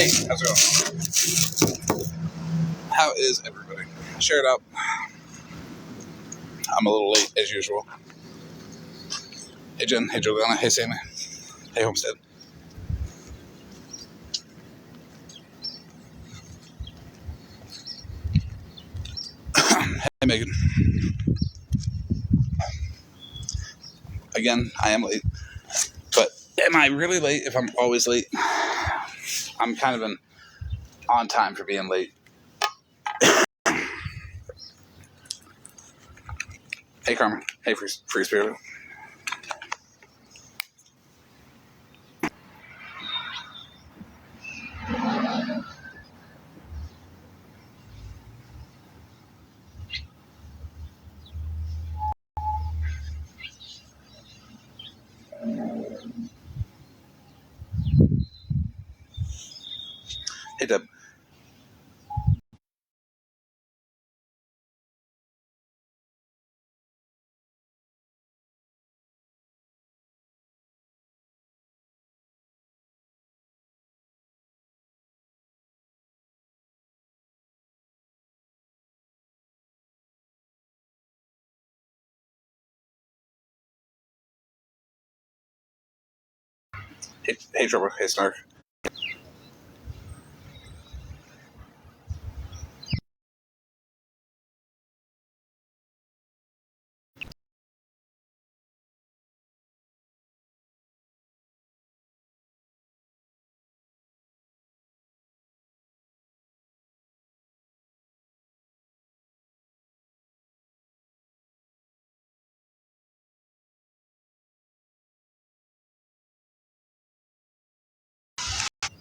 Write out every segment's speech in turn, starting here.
Hey, how's it going? How is everybody? Share it out. I'm a little late as usual. Hey Jen, hey Juliana, hey Sammy, hey Homestead. Hey Megan. Again, I am late. But am I really late if I'm always late? I'm kind of on time for being late. Hey Carmen. Hey Free Spirit. Hey Deb. Hey Trevor. Hey Snark.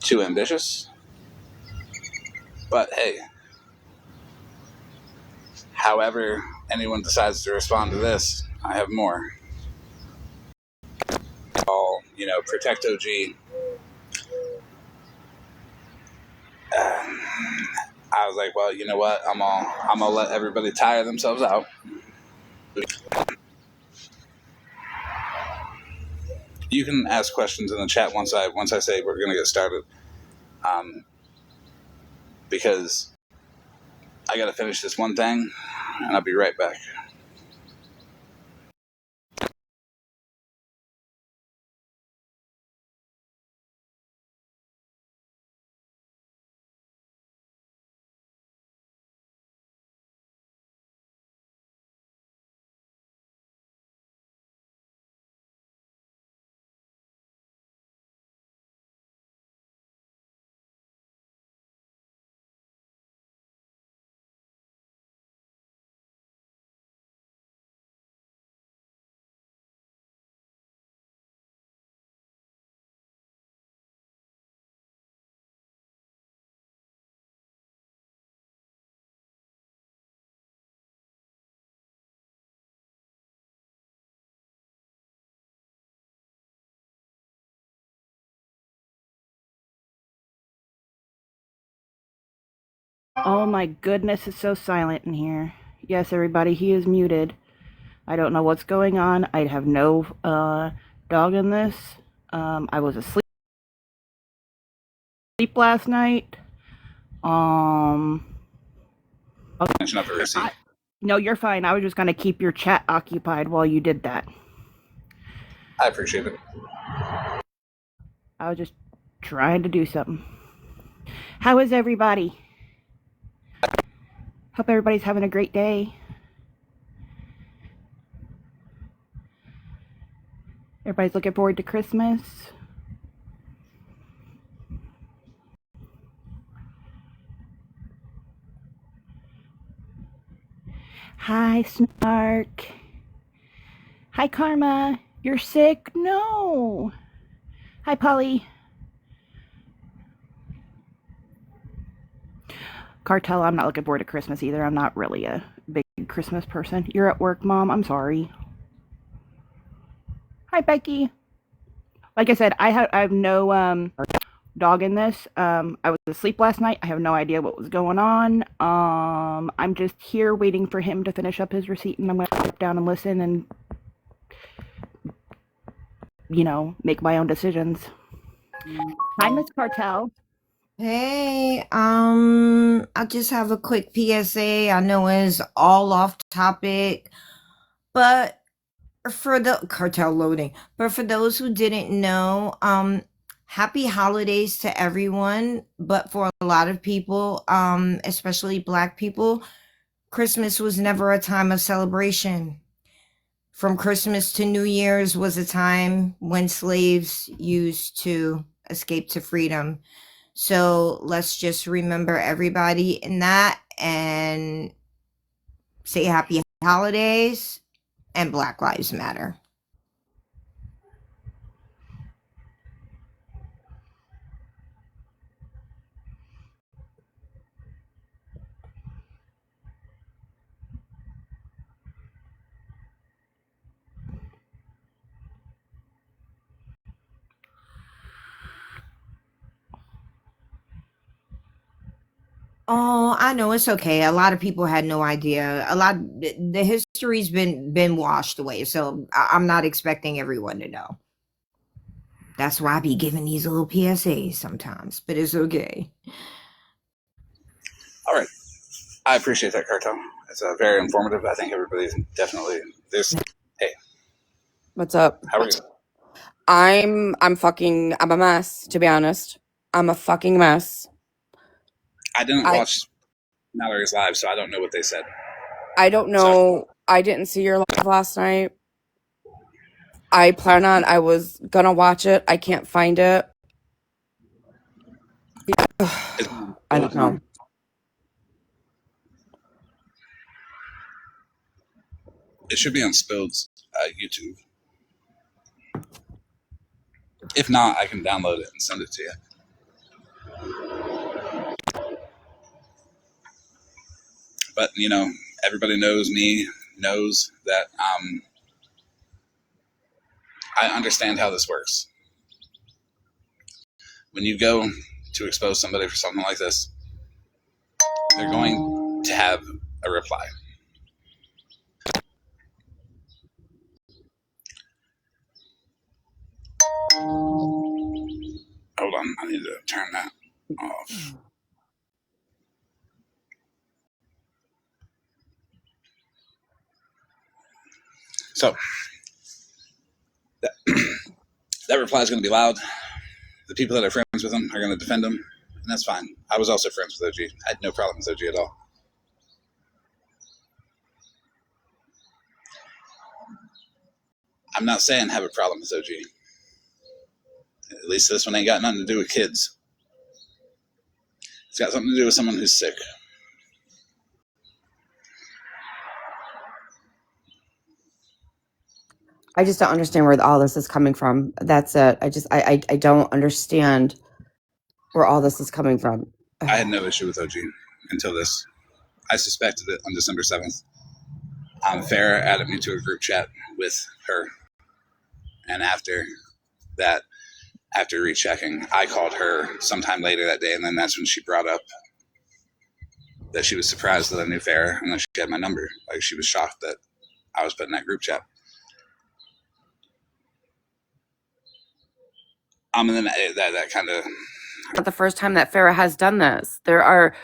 Too ambitious? But hey, however anyone decides to respond to this, I have more. All, protect OG. I was like, well, you know what? I'm gonna let everybody tire themselves out. You can ask questions in the chat once I say we're gonna get started, because I gotta finish this one thing, and I'll be right back. Oh my goodness, it's so silent in here. Yes, everybody, he is muted. I don't know what's going on. I have no dog in this. I was asleep last night. No, you're fine. I was just gonna keep your chat occupied while you did that. I appreciate it. I was just trying to do something. How is everybody? Hope everybody's having a great day. Everybody's looking forward to Christmas. Hi, Snark. Hi, Karma. You're sick? No. Hi, Polly. Cartel, I'm not looking forward to Christmas either. I'm not really a big Christmas person. You're at work, Mom? I'm sorry. Hi, Becky. Like I said, I have no dog in this. I was asleep last night. I have no idea what was going on. I'm just here waiting for him to finish up his receipt, and I'm going to sit down and listen and, make my own decisions. Hi, Miss Cartel. Hey, I just have a quick PSA. I know it's all off topic, but for the cartel loading, but for those who didn't know, happy holidays to everyone. But for a lot of people, especially Black people, Christmas was never a time of celebration. From Christmas to New Year's was a time when slaves used to escape to freedom. So let's just remember everybody in that and say happy holidays and Black Lives Matter. Oh, I know it's okay. A lot of people had no idea. The history's been washed away, so I'm not expecting everyone to know. That's why I be giving these little PSAs sometimes, but it's okay. All right. I appreciate that, Cartel. It's very informative. I think everybody's definitely this. Hey, What's up? how are you? I'm a mess, to be honest. I'm a fucking mess. I didn't I watch Mallory's live, so I don't know what they said. I don't So know. I didn't see your live last night. I was gonna watch it. I can't find it. I don't know. it should be on Spilled's YouTube. If not, I can download it and send it to you. But everybody knows me, knows that I understand how this works. When you go to expose somebody for something like this, they're going to have a reply. Hold on, I need to turn that off. So that reply is going to be loud. The people that are friends with him are going to defend him, and that's fine. I was also friends with OG. I had no problem with OG at all. I'm not saying have a problem with OG. At least this one ain't got nothing to do with kids. It's got something to do with someone who's sick. I just don't understand where all this is coming from. That's it. I don't understand where all this is coming from. I had no issue with OG until this. I suspected it on December 7th. Farrah added me to a group chat with her. And after that, after rechecking, I called her sometime later that day, and then that's when she brought up that she was surprised that I knew Farrah and that she had my number. Like, she was shocked that I was put in that group chat. And then that kind of... Not the first time that Farrah has done this. There are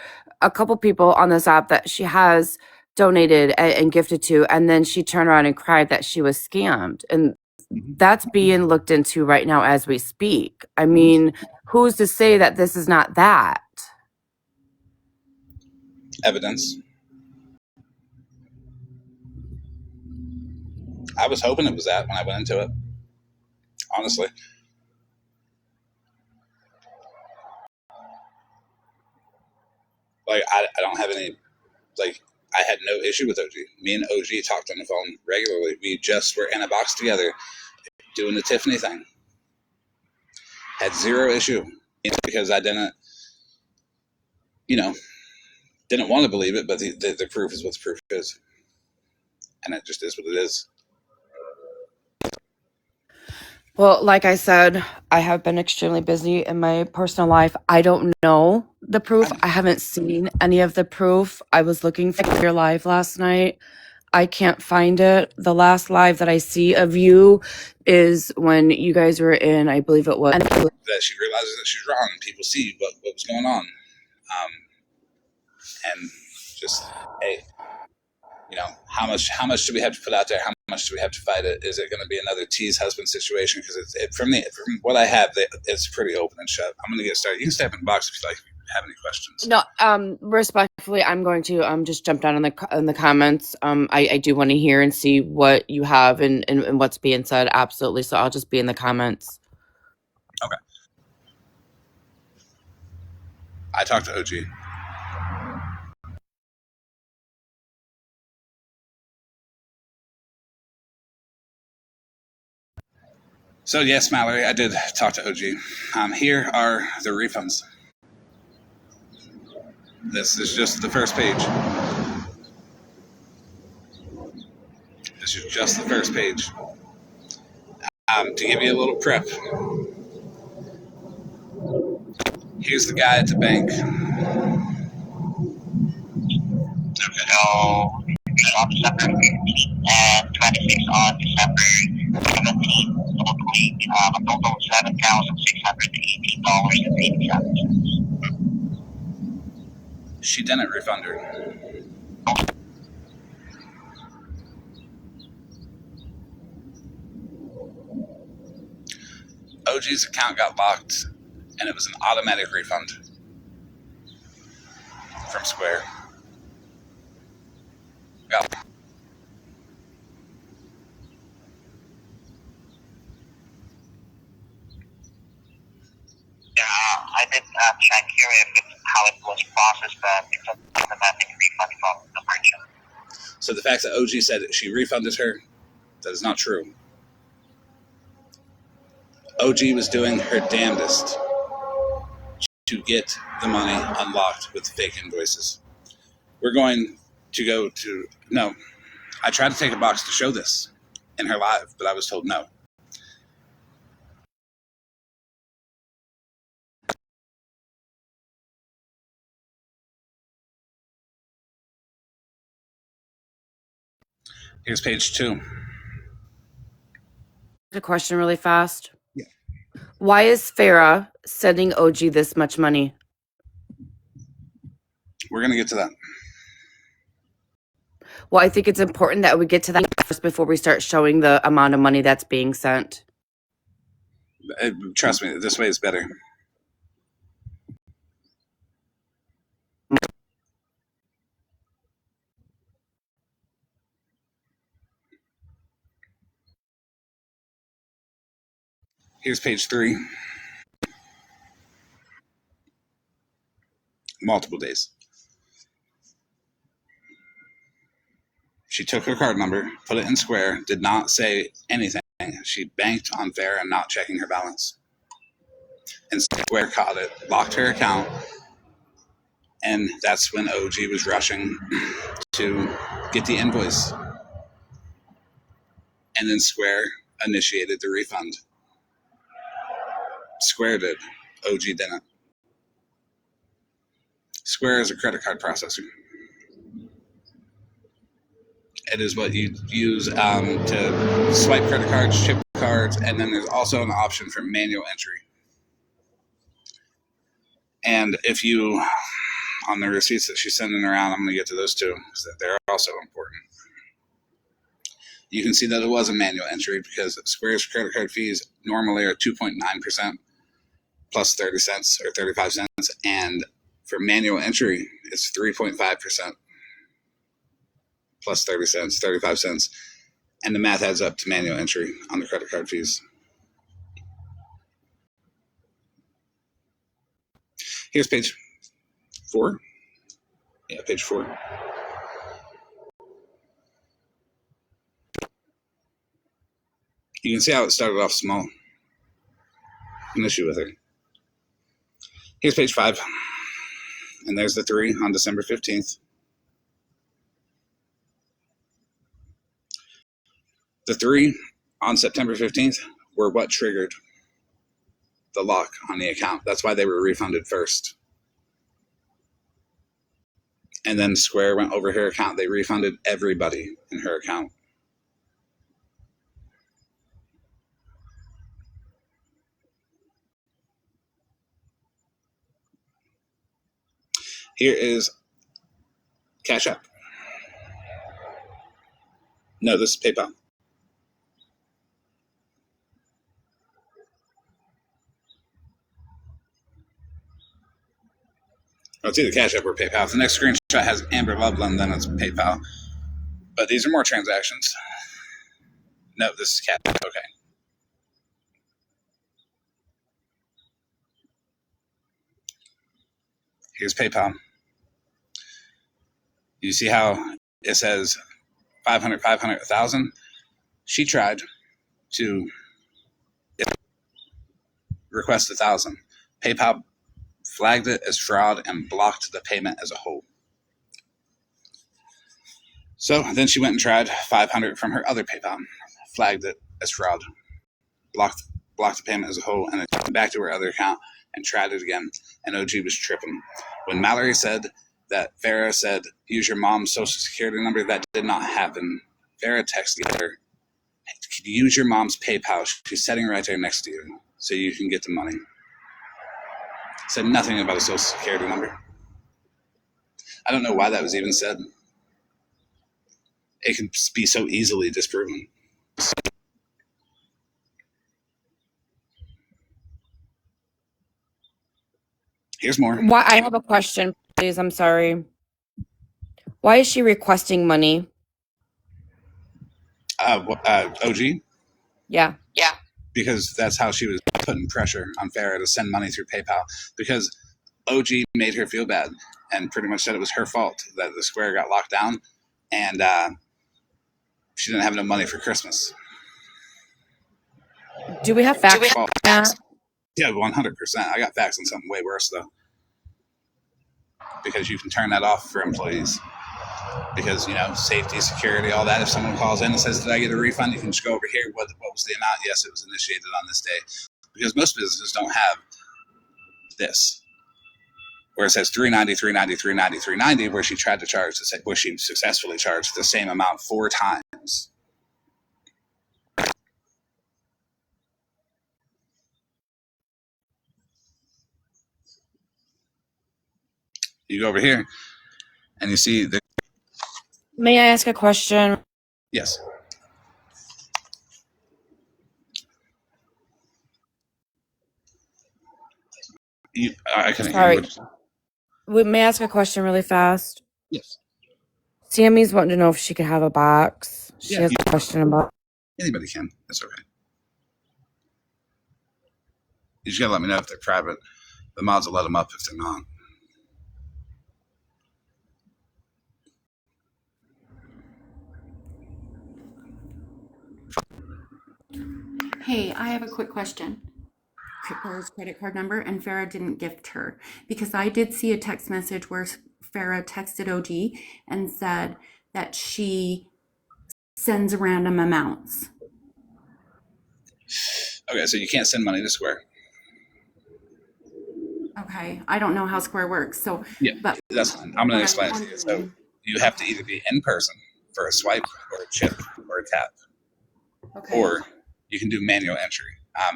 a couple people on this app that she has donated and gifted to, and then she turned around and cried that she was scammed. And that's being looked into right now as we speak. I mean, who's to say that this is not that? Evidence. I was hoping it was that when I went into it. Honestly. Like, I don't have any... Like, I had no issue with OG. Me and OG talked on the phone regularly. We just were in a box together doing the Tiffany thing. Had zero issue because I didn't want to believe it, but the proof is what the proof is. And it just is what it is. Well, like I said, I have been extremely busy in my personal life. I don't know the proof. I haven't seen any of the proof. I was looking for your live last night. I can't find it. The last live that I see of you is when you guys were in, I believe it was. That she realizes that she's wrong and people see what was going on. And just, hey, how much do we have to put out there? How much do we have to fight it? Is it going to be another tease husband situation? Because from what I have, it's pretty open and shut. I'm going to get started. You can step in the box if you like. If you have any questions. No, respectfully, I'm going to just jump down in the comments. I do want to hear and see what you have and what's being said. Absolutely. So I'll just be in the comments. Okay. I talked to OG. So yes, Mallory, I did talk to OG. Here are the refunds. This is just the first page. This is just the first page. To give you a little prep, here's the guy at the bank. So, on December 15th and 26th on December 17th, totaling a total of $7,618.87. She didn't refund her. OG's account got locked, and it was an automatic refund from Square. Got I did check here if it's how it was processed, but it's an automatic refund from the merchant. So the fact that OG said that she refunded her, that is not true. OG was doing her damnedest to get the money unlocked with fake invoices. We're going to go to... No, I tried to take a box to show this in her live, but I was told no. Here's page 2. A question really fast. Yeah. Why is Farrah sending OG this much money? We're going to get to that. Well, I think it's important that we get to that first before we start showing the amount of money that's being sent. Trust me, this way is better. Here's page 3. Multiple days. She took her card number, put it in Square, did not say anything. She banked on Farrah and not checking her balance. And Square caught it, locked her account, and that's when OG was rushing to get the invoice. And then Square initiated the refund. Square did. OG didn't. Square is a credit card processor. It is what you use to swipe credit cards, chip cards, and then there's also an option for manual entry. And if you, on the receipts that she's sending around, I'm going to get to those too, because they're also important. You can see that it was a manual entry because Square's credit card fees normally are 2.9% plus 30 cents or 35 cents. And for manual entry, it's 3.5% plus 30 cents, 35 cents. And the math adds up to manual entry on the credit card fees. Here's page 4. Yeah, page 4. You can see how it started off small. An issue with her. Here's page 5. And there's the 3 on December 15th. The 3 on September 15th were what triggered the lock on the account. That's why they were refunded first. And then Square went over her account. They refunded everybody in her account. Here is Cash App. No, this is PayPal. Oh, it's either Cash App or PayPal. If the next screenshot has Amber Loveland, then it's PayPal. But these are more transactions. No, this is Cash App. Okay. Here's PayPal. You see how it says 500, 500, 1,000? She tried to request 1,000. PayPal flagged it as fraud and blocked the payment as a whole. So then she went and tried 500 from her other PayPal, flagged it as fraud, blocked the payment as a whole, and then went back to her other account and tried it again. And OG was tripping. When Mallory said that Farrah said, use your mom's social security number, that did not happen. Farrah texted her, could you use your mom's PayPal? She's sitting right there next to you so you can get the money. Said nothing about a social security number. I don't know why that was even said. It can be so easily disproven. Here's more. Why? I have a question, please. I'm sorry. Why is she requesting money? OG? Yeah. Because that's how she was putting pressure on Farrah to send money through PayPal. Because OG made her feel bad and pretty much said it was her fault that the Square got locked down and she didn't have enough money for Christmas. Do we have facts? Yeah, 100%. I got facts on something way worse, though. Because you can turn that off for employees. Because, safety, security, all that. If someone calls in and says, did I get a refund? You can just go over here. What was the amount? Yes, it was initiated on this day. Because most businesses don't have this. Where it says $390, $390, $390, $390, where she tried to charge, where she successfully charged the same amount 4 times. You go over here and you see the. May I ask a question? Yes. I couldn't hear you. May I ask a question really fast? Yes. Sammy's wanting to know if she could have a box. She has a question about. Anybody can. That's okay. You just gotta let me know if they're private. The mods will let them up if they're not. Hey, I have a quick question. Farrah's credit card number, and Farrah didn't gift her, because I did see a text message where Farrah texted OG and said that she sends random amounts. Okay, so you can't send money to Square. Okay, I don't know how Square works, so Yeah, but that's fine. I'm gonna explain it to you. So you have to either be in person for a swipe or a chip or a tap, okay. or you can do manual entry.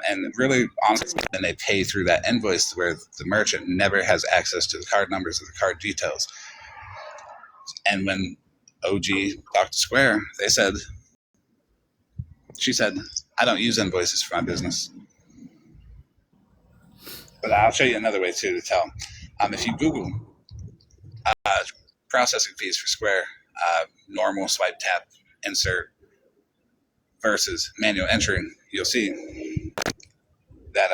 And really, honestly, then they pay through that invoice where the merchant never has access to the card numbers or the card details. And when OG talked to Square, she said, I don't use invoices for my business. But I'll show you another way too to tell. If you Google processing fees for Square, normal swipe, tap, insert versus manual entry, you'll see that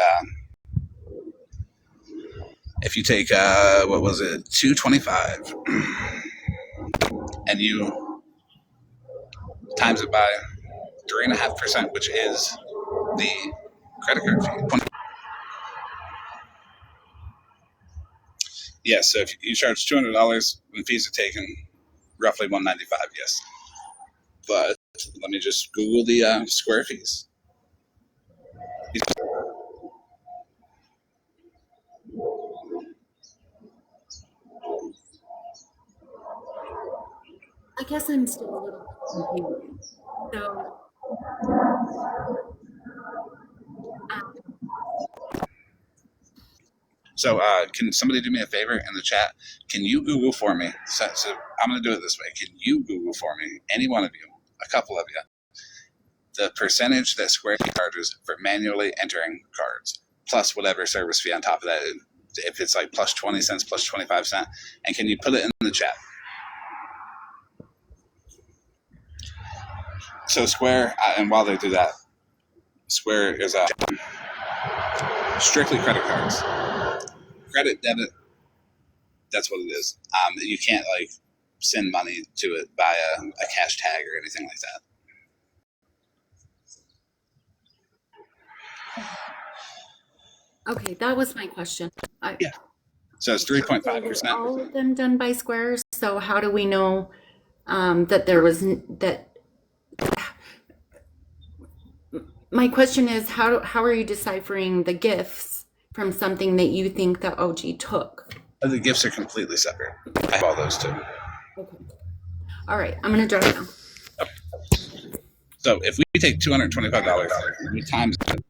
if you take $225 and you times it by 3.5%, which is the credit card fee. Yes, so if you charge $200 when fees are taken, roughly $195. Yes, but let me just Google the Square fees. I guess I'm still a little confused. So, So can somebody do me a favor in the chat? Can you Google for me? So I'm going to do it this way. Can you Google for me, any one of you, a couple of you, the percentage that Square charges for manually entering cards, plus whatever service fee on top of that, if it's like plus 20 cents, plus 25 cents, and can you put it in the chat? So Square, and while they do that, Square is strictly credit cards. Credit, debit, that's what it is. You can't like send money to it by a cash tag or anything like that. okay, that was my question. Yeah. So it's 3.5%. All of them done by Square. So how do we know that there was that? My question is, how are you deciphering the gifts from something that you think that OG took? The gifts are completely separate. I have all those too. Okay. All right, I'm gonna jot it down. So if we take $225, we times it,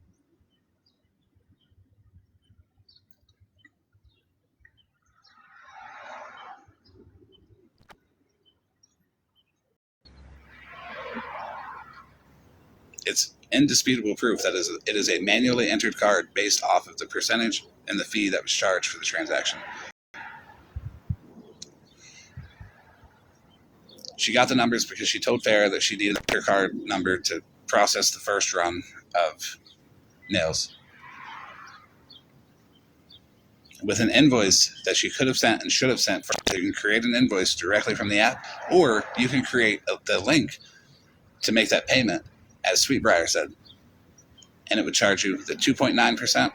it's indisputable proof that it is a manually entered card based off of the percentage and the fee that was charged for the transaction. She got the numbers because she told Farrah that she needed her card number to process the first run of nails. With an invoice that she could have sent and should have sent, you can create an invoice directly from the app, or you can create the link to make that payment, as Sweetbriar said, and it would charge you the 2.9%,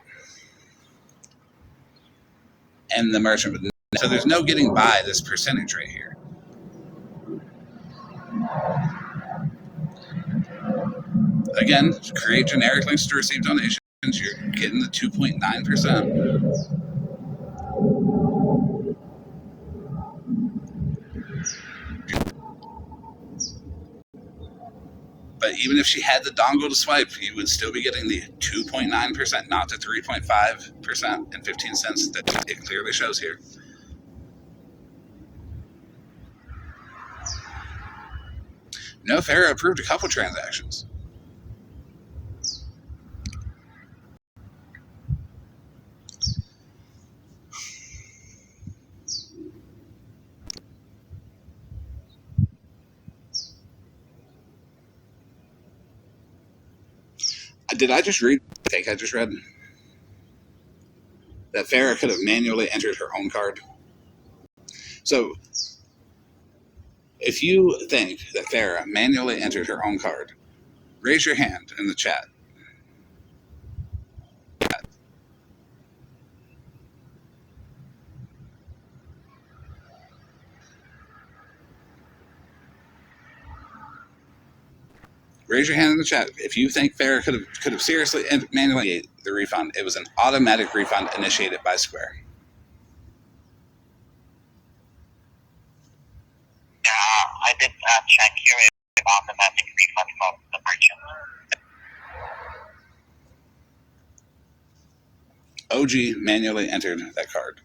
and the merchant would. So there's no getting by this percentage right here. Again, create generic links to receive donations. You're getting the 2.9%. But even if she had the dongle to swipe, you would still be getting the 2.9%, not the 3.5% and 15 cents that it clearly shows here. No, Farrah approved a couple transactions. Did I just read? I think I just read that Farrah could have manually entered her own card. So if you think that Farrah manually entered her own card, raise your hand in the chat. Raise your hand in the chat if you think Farrah could have seriously manually the refund. It was an automatic refund initiated by Square. I did check here if automatic refund from the merchant. OG manually entered that card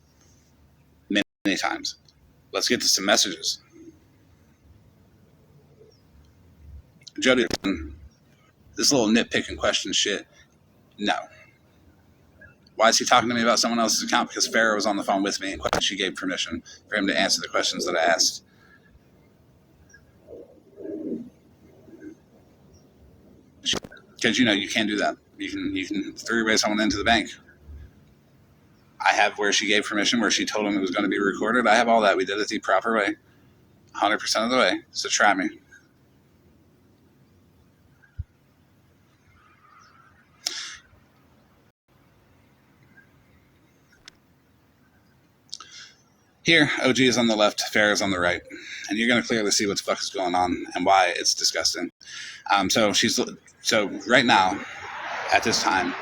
many times. Let's get to some messages. Jody, this little nitpicking question shit, no. Why is he talking to me about someone else's account? Because Farrah was on the phone with me and she gave permission for him to answer the questions that I asked. Because you can't do that. You can three-way someone into the bank. I have where she gave permission, where she told him it was going to be recorded. I have all that. We did it the proper way, 100% of the way. So try me. Here, OG is on the left, Farrah is on the right, and you're going to clearly see what the fuck is going on and why it's disgusting. So right now, at this time,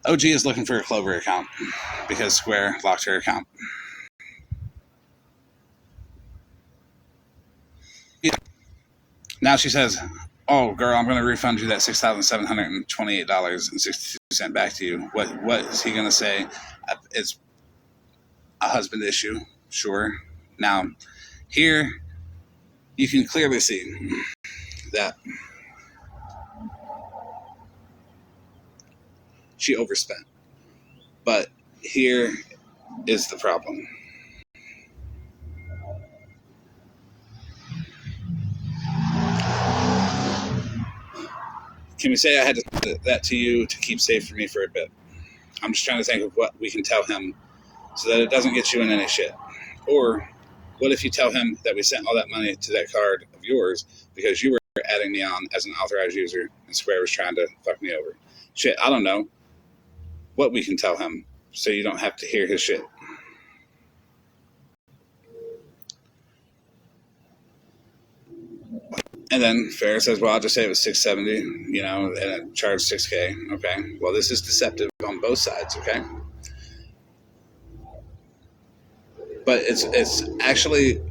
OG is looking for a Clover account because Square locked her account. Now she says, "Oh, girl, I'm going to refund you that $6,728.62 back to you." What is he going to say? It's a husband issue, sure. Now, here you can clearly see that she overspent. But here is the problem. Can we say I had to send that to you to keep safe for me for a bit? I'm just trying to think of what we can tell him so that it doesn't get you in any shit. Or what if you tell him that we sent all that money to that card of yours because you were adding me on as an authorized user and Square was trying to fuck me over? Shit, I don't know what we can tell him so you don't have to hear his shit. And then Farrah says, well, I'll just say it was $670, you know, and it charged $6K. Okay. Well, this is deceptive on both sides, okay? But it's actually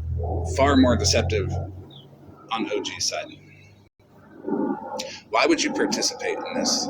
far more deceptive on OG's side. Why would you participate in this?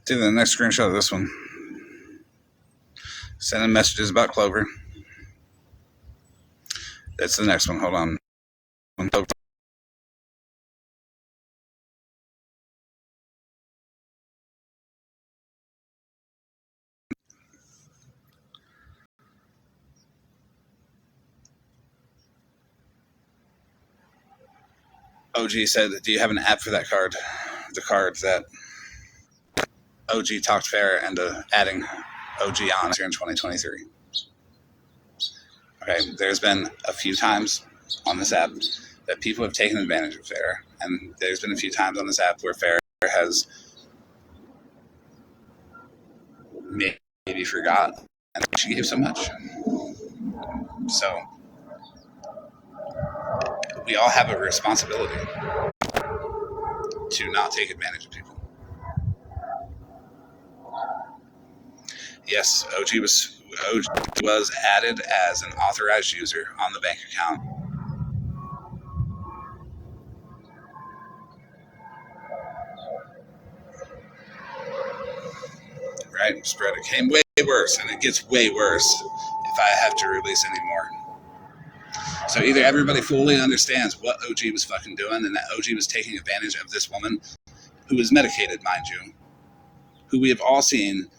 See the next screenshot of this one. Sending messages about Clover. That's the next one. Hold on. OG said, do you have an app for that card? The card that OG talked Farrah into adding OG on here in 2023. Okay, there's been a few times on this app that people have taken advantage of Farrah, and there's been a few times on this app where Farrah has maybe forgot, and she gave so much. So we all have a responsibility to not take advantage of people. Yes, OG was added as an authorized user on the bank account. Right? Spread it came way worse, and it gets way worse if I have to release any more. So either everybody fully understands what OG was fucking doing and that OG was taking advantage of this woman who is medicated, mind you, who we have all seen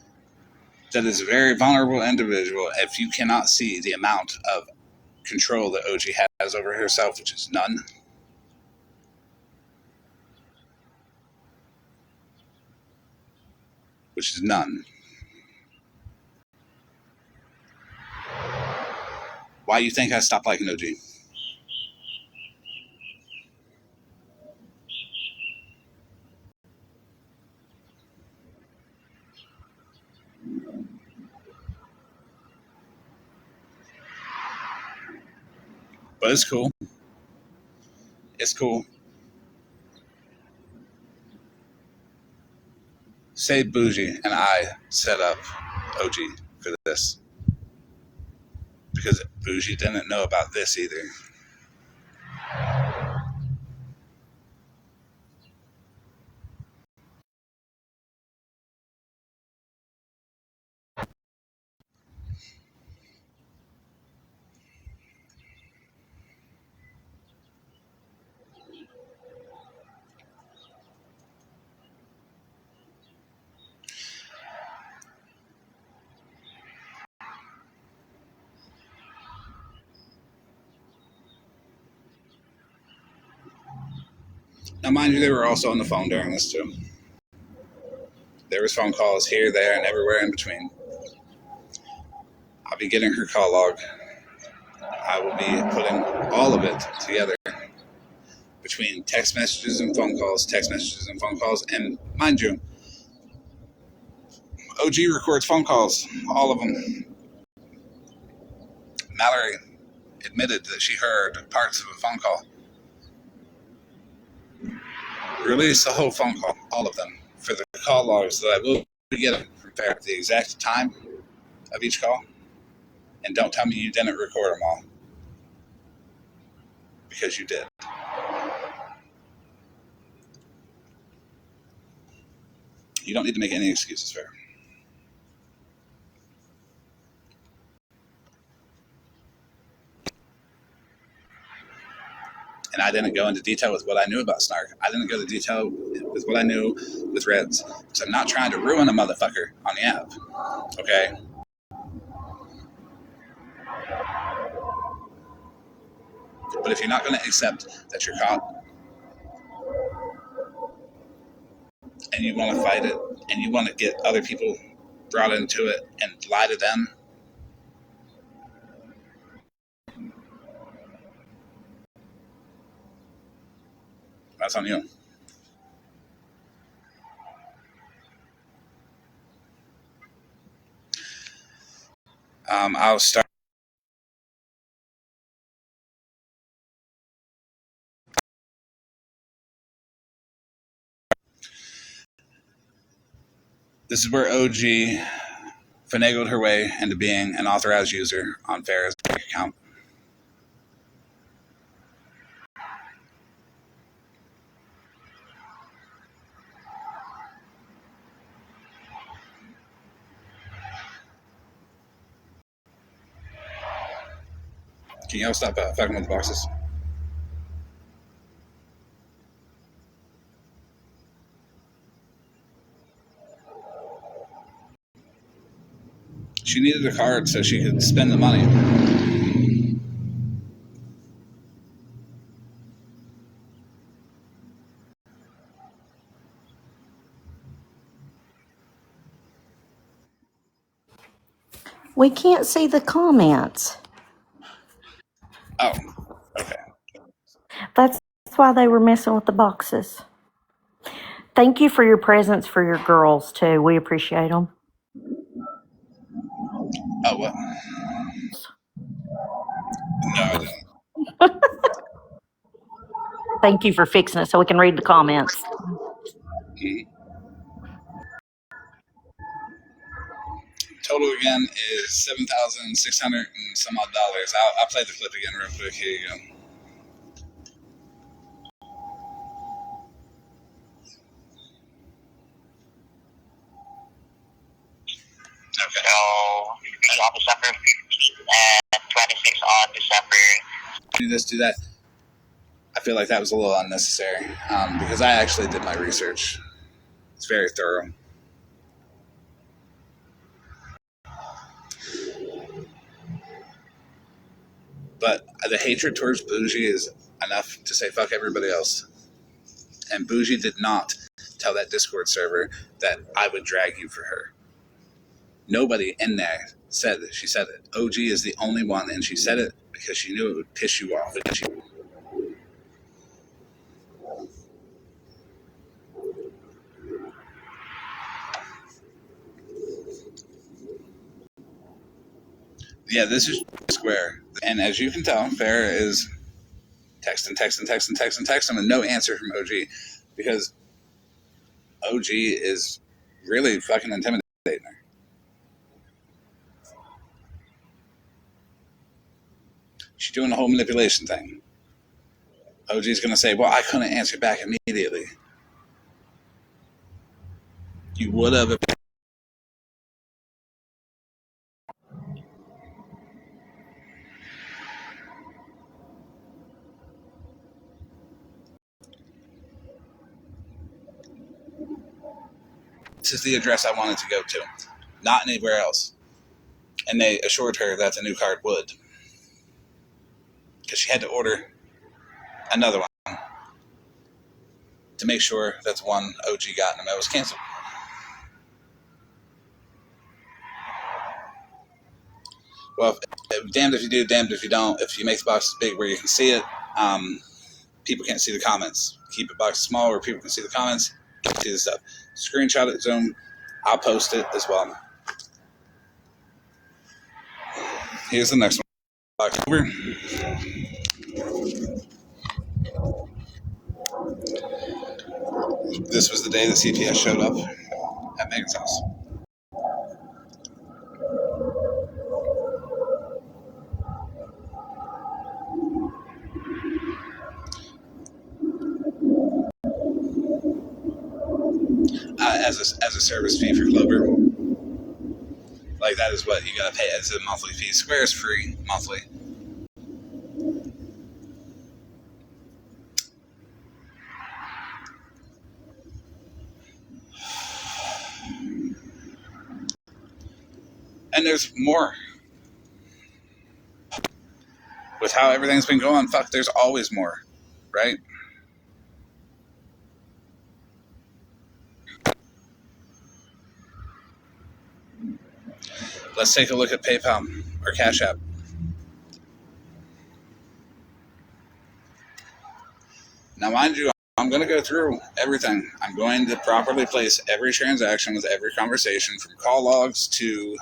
that is a very vulnerable individual. If you cannot see the amount of control that OG has over herself, which is none, why you think I stopped liking OG? But it's cool. It's cool. Say Bougie and I set up OG for this. Because Bougie didn't know about this either. Now, mind you, they were also on the phone during this too. There was phone calls here, there, and everywhere in between. I'll be getting her call log. I will be putting all of it together between text messages and phone calls, and mind you, OG records phone calls, all of them. Mallory admitted that she heard parts of a phone call. Release the whole phone call, all of them, for the call logs that I will get them from Fair, the exact time of each call, and don't tell me you didn't record them all, because you did. You don't need to make any excuses, Fair. And I didn't go into detail with what I knew about Snark. I didn't go into detail with what I knew with Reds. Because I'm not trying to ruin a motherfucker on the app. Okay? But if you're not going to accept that you're caught, and you want to fight it, and you want to get other people brought into it and lie to them, that's on you. I'll start. This is where OG finagled her way into being an authorized user on Farrah's account. Can y'all stop fucking with the boxes? She needed a card so she could spend the money. We can't see the comments. Oh, okay. That's why they were messing with the boxes. Thank you for your presents for your girls, too. We appreciate them. Oh, what? No, I didn't. Thank you for fixing it so we can read the comments. Total again is $7,600 and some odd dollars. I'll play the clip again real quick. Here you go. Okay. So, on December 15th and 26 on December. Do this, do that. I feel like that was a little unnecessary because I actually did my research. It's very thorough. But the hatred towards Bougie is enough to say fuck everybody else. And Bougie did not tell that Discord server that I would drag you for her. Nobody in there said that she said it. OG is the only one, and she said it because she knew it would piss you off. Yeah, this is square. And as you can tell, Farrah is texting with no answer from OG because OG is really fucking intimidating her. She's doing the whole manipulation thing. OG's going to say, well, I couldn't answer back immediately. You would have. This is the address I wanted to go to, not anywhere else. And they assured her that the new card would. Because she had to order another one to make sure that the one OG got in the mail was canceled. Well, damned if you do, damned if you don't. If you make the boxes big where you can see it, people can't see the comments. Keep a box small where people can see the comments, see the stuff. Screenshot it, Zoom. I'll post it as well. Here's the next one. October. This was the day that CPS showed up at Megan's house. As a service fee for Clover. Like, that is what you gotta pay as a monthly fee. Square is free monthly. And there's more. With how everything's been going, fuck, there's always more, right? Let's take a look at PayPal or Cash App. Now, mind you, I'm going to go through everything. I'm going to properly place every transaction with every conversation, from call logs to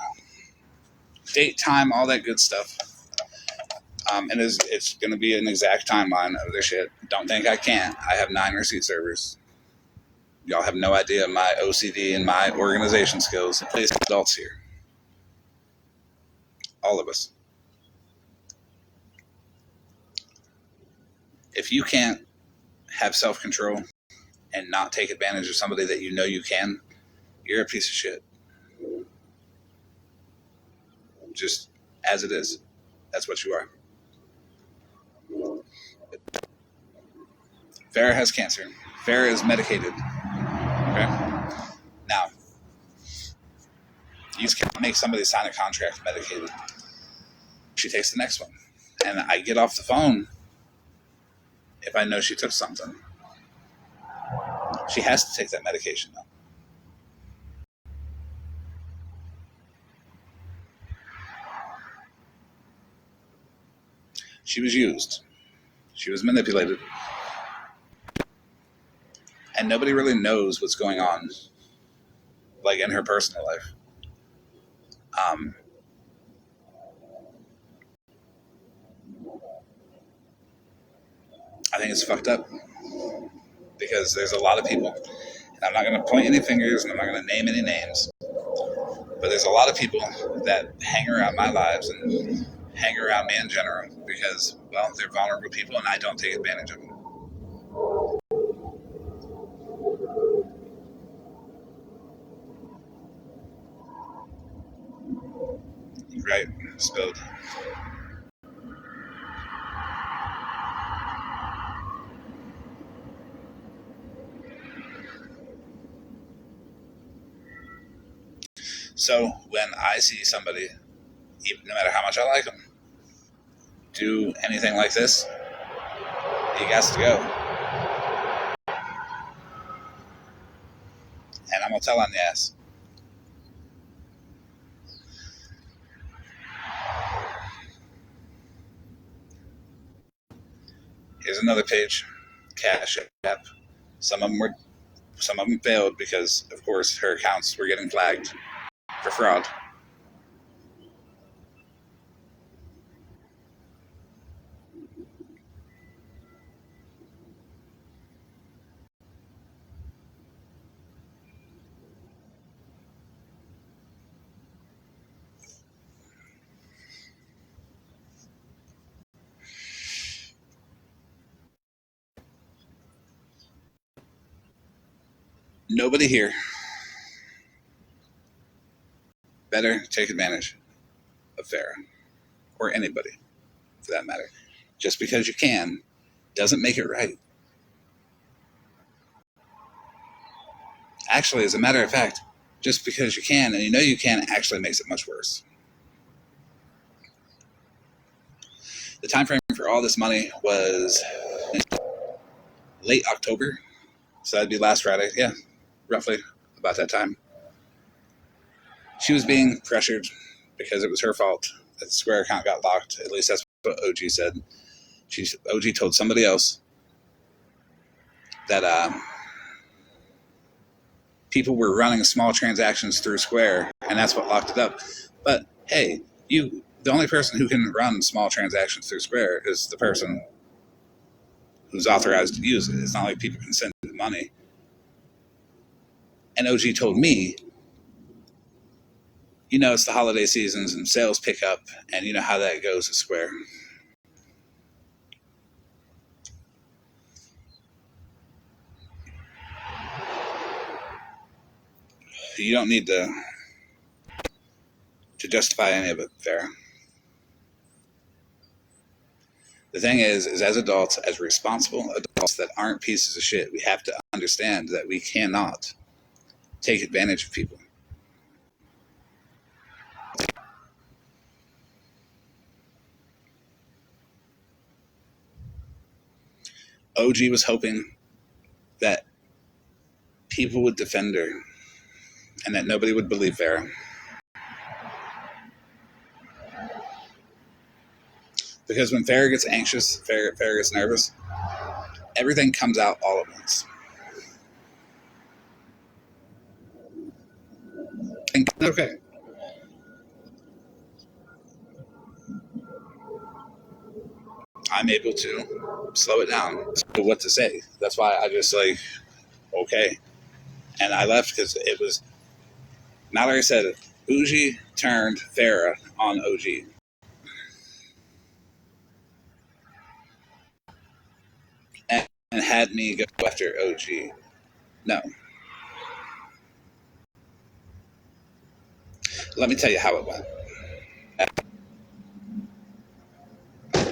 date, time, all that good stuff. And it's going to be an exact timeline of this shit. Don't think I can't. I have 9 receipt servers. Y'all have no idea my OCD and my organization skills. Place adults here. All of us. If you can't have self-control and not take advantage of somebody that you know you can, you're a piece of shit. Just as it is. That's what you are. Farrah has cancer. Farrah is medicated. Okay? Now, you just can't make somebody sign a contract medicated. She takes the next one. And I get off the phone if I know she took something. She has to take that medication, though. She was used. She was manipulated. And nobody really knows what's going on, like, in her personal life. I think it's fucked up because there's a lot of people, and I'm not going to point any fingers and I'm not going to name any names, but there's a lot of people that hang around my lives and hang around me in general because, well, they're vulnerable people and I don't take advantage of them. Right, spilled. So when I see somebody, even no matter how much I like them, do anything like this, he has to go. And I'm going to tell on the ass. Here's another page, Cash App. Some of them failed because, of course, her accounts were getting flagged for fraud. Nobody here better take advantage of Farrah, or anybody for that matter. Just because you can doesn't make it right. Actually, as a matter of fact, just because you can and you know you can actually makes it much worse. The time frame for all this money was late October, so that'd be last Friday. Yeah, roughly about that time. She was being pressured because it was her fault that the Square account got locked. At least that's what OG said. OG told somebody else that people were running small transactions through Square, and that's what locked it up. But hey, the only person who can run small transactions through Square is the person who's authorized to use it. It's not like people can send money. And OG told me, it's the holiday seasons and sales pick up, and you know how that goes at Square. You don't need to justify any of it, Farrah. The thing is as adults, as responsible adults that aren't pieces of shit, we have to understand that we cannot take advantage of people. OG was hoping that people would defend her and that nobody would believe Farrah. Because when Farrah gets anxious, Farrah gets nervous, everything comes out all at once. And okay. I'm able to slow it down. So what to say? That's why I just okay. And I left because it was, now like I said, Uji turned Farrah on OG. And had me go after OG. No. Let me tell you how it went.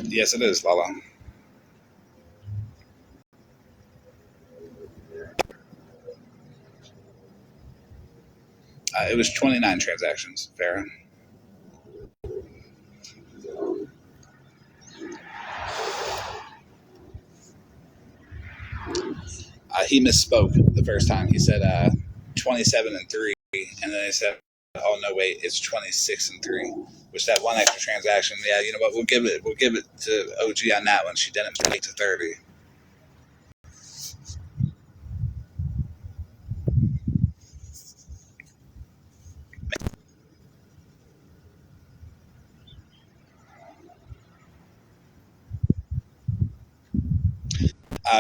Yes, it is, Lala. It was 29 transactions, Farrah. He misspoke the first time. He said 27 and 3, and then he said, "Oh no, wait, it's 26 and 3." Which that one extra transaction, yeah, you know what? We'll give it to OG on that one. She didn't make to 30.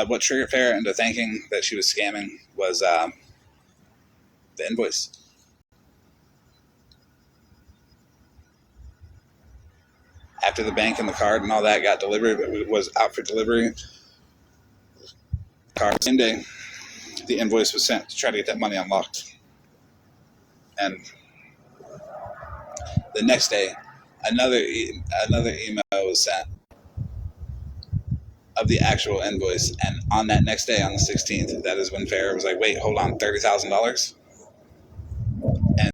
What triggered Farrah into thinking that she was scamming was the invoice. After the bank and the card and all that got delivered, it was out for delivery. Card same day, the invoice was sent to try to get that money unlocked. And the next day, another email was sent of the actual invoice. And on that next day, on the 16th, that is when Farrah was like, "Wait, hold on, $30,000?" And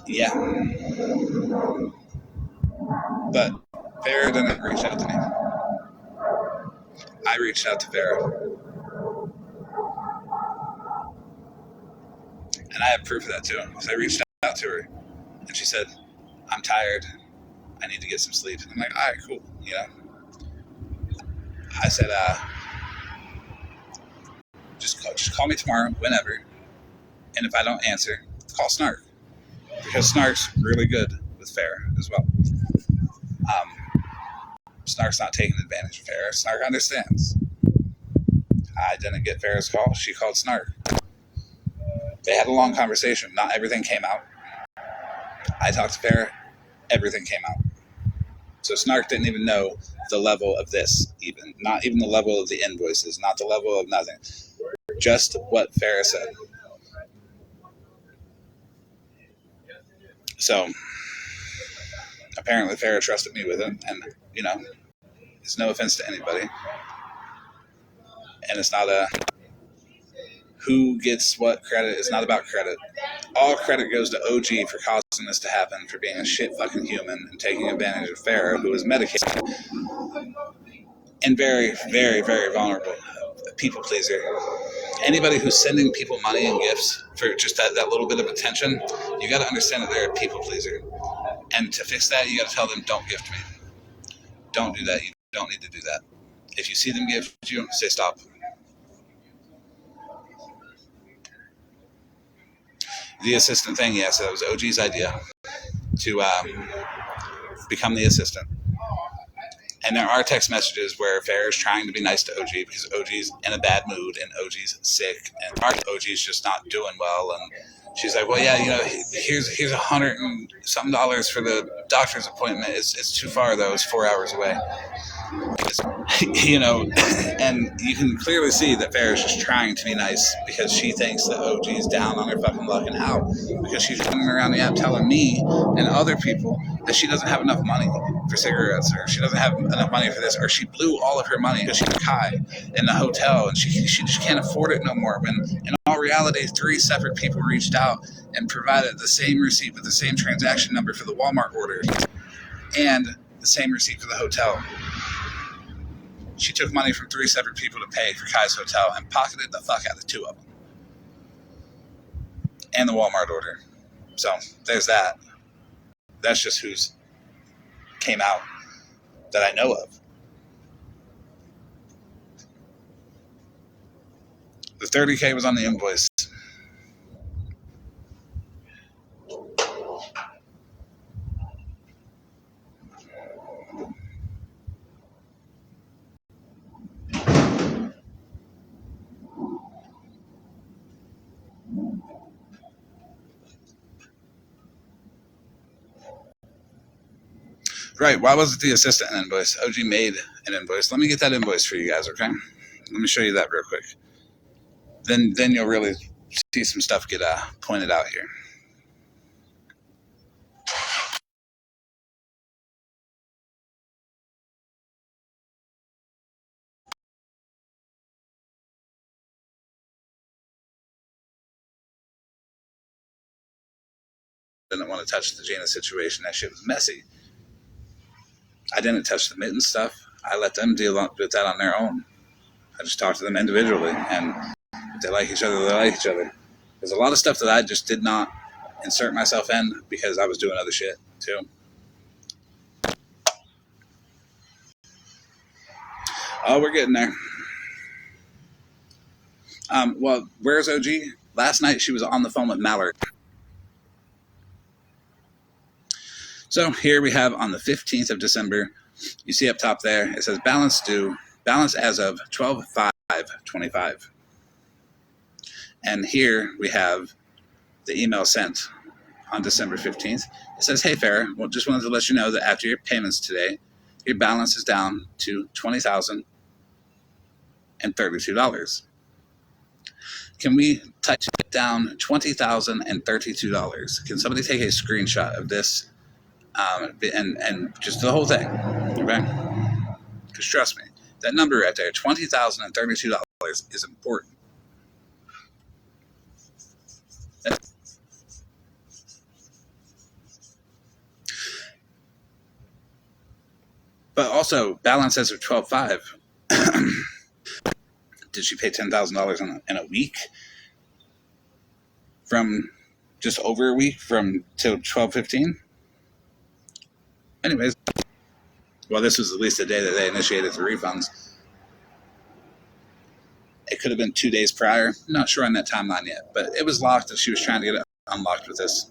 yeah, but Farrah didn't reach out to me. I reached out to Farrah, and I have proof of that too. Because I reached out to her, and she said, "I'm tired. I need to get some sleep." And I'm like, "All right, cool." I said, just call me tomorrow, whenever. And if I don't answer, call Snark, because Snark's really good with Farrah as well. Snark's not taking advantage of Farrah. Snark understands. I didn't get Farrah's call. She called Snark. They had a long conversation. Not everything came out. I talked to Farrah. Everything came out. So Snark didn't even know the level of this, even. Not even the level of the invoices. Not the level of nothing. Just what Farrah said. So apparently Farrah trusted me with it. And, it's no offense to anybody. And it's not who gets what credit. It's not about credit. All credit goes to OG for causing this to happen, for being a shit fucking human and taking advantage of Farrah, who is medicated and very, very, very vulnerable. A people pleaser. Anybody who's sending people money and gifts for just that little bit of attention, you got to understand that they're a people pleaser. And to fix that, you got to tell them, "Don't gift me. don't do that. You don't need to do that. If you see them gift you, say stop. The assistant thing, yes, that was OG's idea to become the assistant. And there are text messages where Farrah is trying to be nice to OG because OG's in a bad mood and OG's sick and OG's just not doing well. And she's like, well, yeah, here's $100 and something for the doctor's appointment. It's too far though. It's 4 hours away. And you can clearly see that Farrah's just trying to be nice because she thinks that OG is down on her fucking luck and how, because she's running around the app telling me and other people that she doesn't have enough money for cigarettes, or she doesn't have enough money for this, or she blew all of her money because she was high in the hotel and she just can't afford it no more. When in all reality, 3 separate people reached out and provided the same receipt with the same transaction number for the Walmart order and the same receipt for the hotel. She took money from 3 separate people to pay for Kai's hotel and pocketed the fuck out of 2 of them. And the Walmart order. So there's that. That's just who's came out that I know of. The $30K was on the invoice. Right, why was it the assistant invoice? OG made an invoice. Let me get that invoice for you guys, okay? Let me show you that real quick. Then you'll really see some stuff get pointed out here. Didn't want to touch the Gina situation. That shit was messy. I didn't touch the mitten stuff. I let them deal with that on their own. I just talked to them individually, and if they like each other, they like each other. There's a lot of stuff that I just did not insert myself in because I was doing other shit too. Oh, we're getting there. Well, where's OG? Last night she was on the phone with Mallard. So here we have on the 15th of December, you see up top there, it says balance due, balance as of 12/5/25. And here we have the email sent on December 15th. It says, hey, Farrah, well, just wanted to let you know that after your payments today, your balance is down to $20,032. Can we type it down $20,032? Can somebody take a screenshot of this and just the whole thing, okay? Because trust me, that number right there, $20,032, is important. But also, balance as of 12/5. Did she pay $10,000 in a week? From just over a week from till 12/15? Anyways, well, this was at least the day that they initiated the refunds. It could have been 2 days prior. I'm not sure on that timeline yet, but it was locked and she was trying to get it unlocked with this.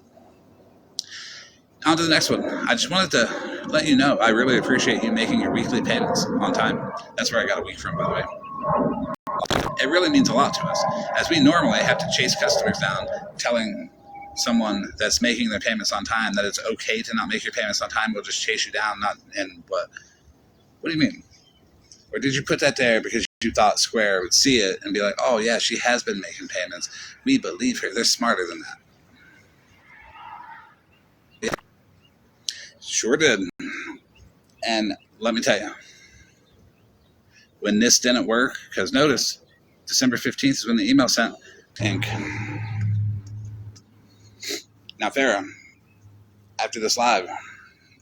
On to the next one. I just wanted to let you know I really appreciate you making your weekly payments on time. That's where I got a week from, by the way. It really means a lot to us, as we normally have to chase customers down, telling someone that's making their payments on time that it's okay to not make your payments on time. We'll just chase you down. Not and what? What do you mean? Or did you put that there because you thought Square would see it and be like, oh yeah, she has been making payments. We believe her. They're smarter than that. Yeah. Sure did. And let me tell you, when this didn't work, because notice, December 15th is when the email sent. Pink. Now, Farrah, after this live, a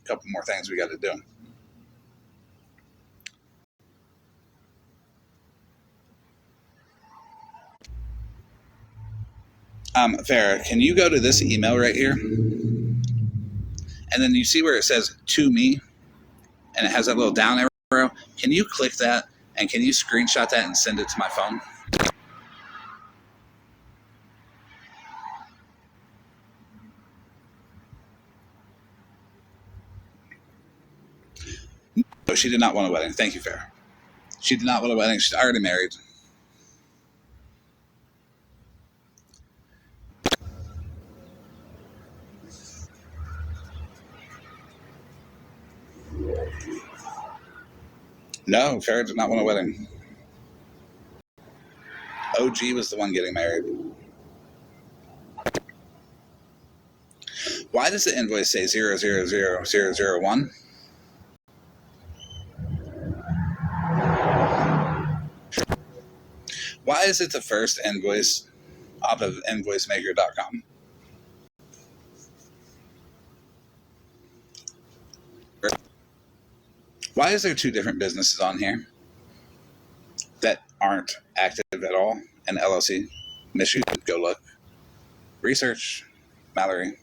couple more things we got to do. Farrah, can you go to this email right here? And then you see where it says to me? and it has that little down arrow. Can you click that and can you screenshot that and send it to my phone? No, she did not want a wedding. Thank you, Farrah. She did not want a wedding. She's already married. No, Farrah did not want a wedding. OG was the one getting married. Why does the invoice say 000001? Why is it the first invoice off of invoicemaker.com? Why is there two different businesses on here that aren't active at all? An LLC. Miss you. Go look. Research. Mallory.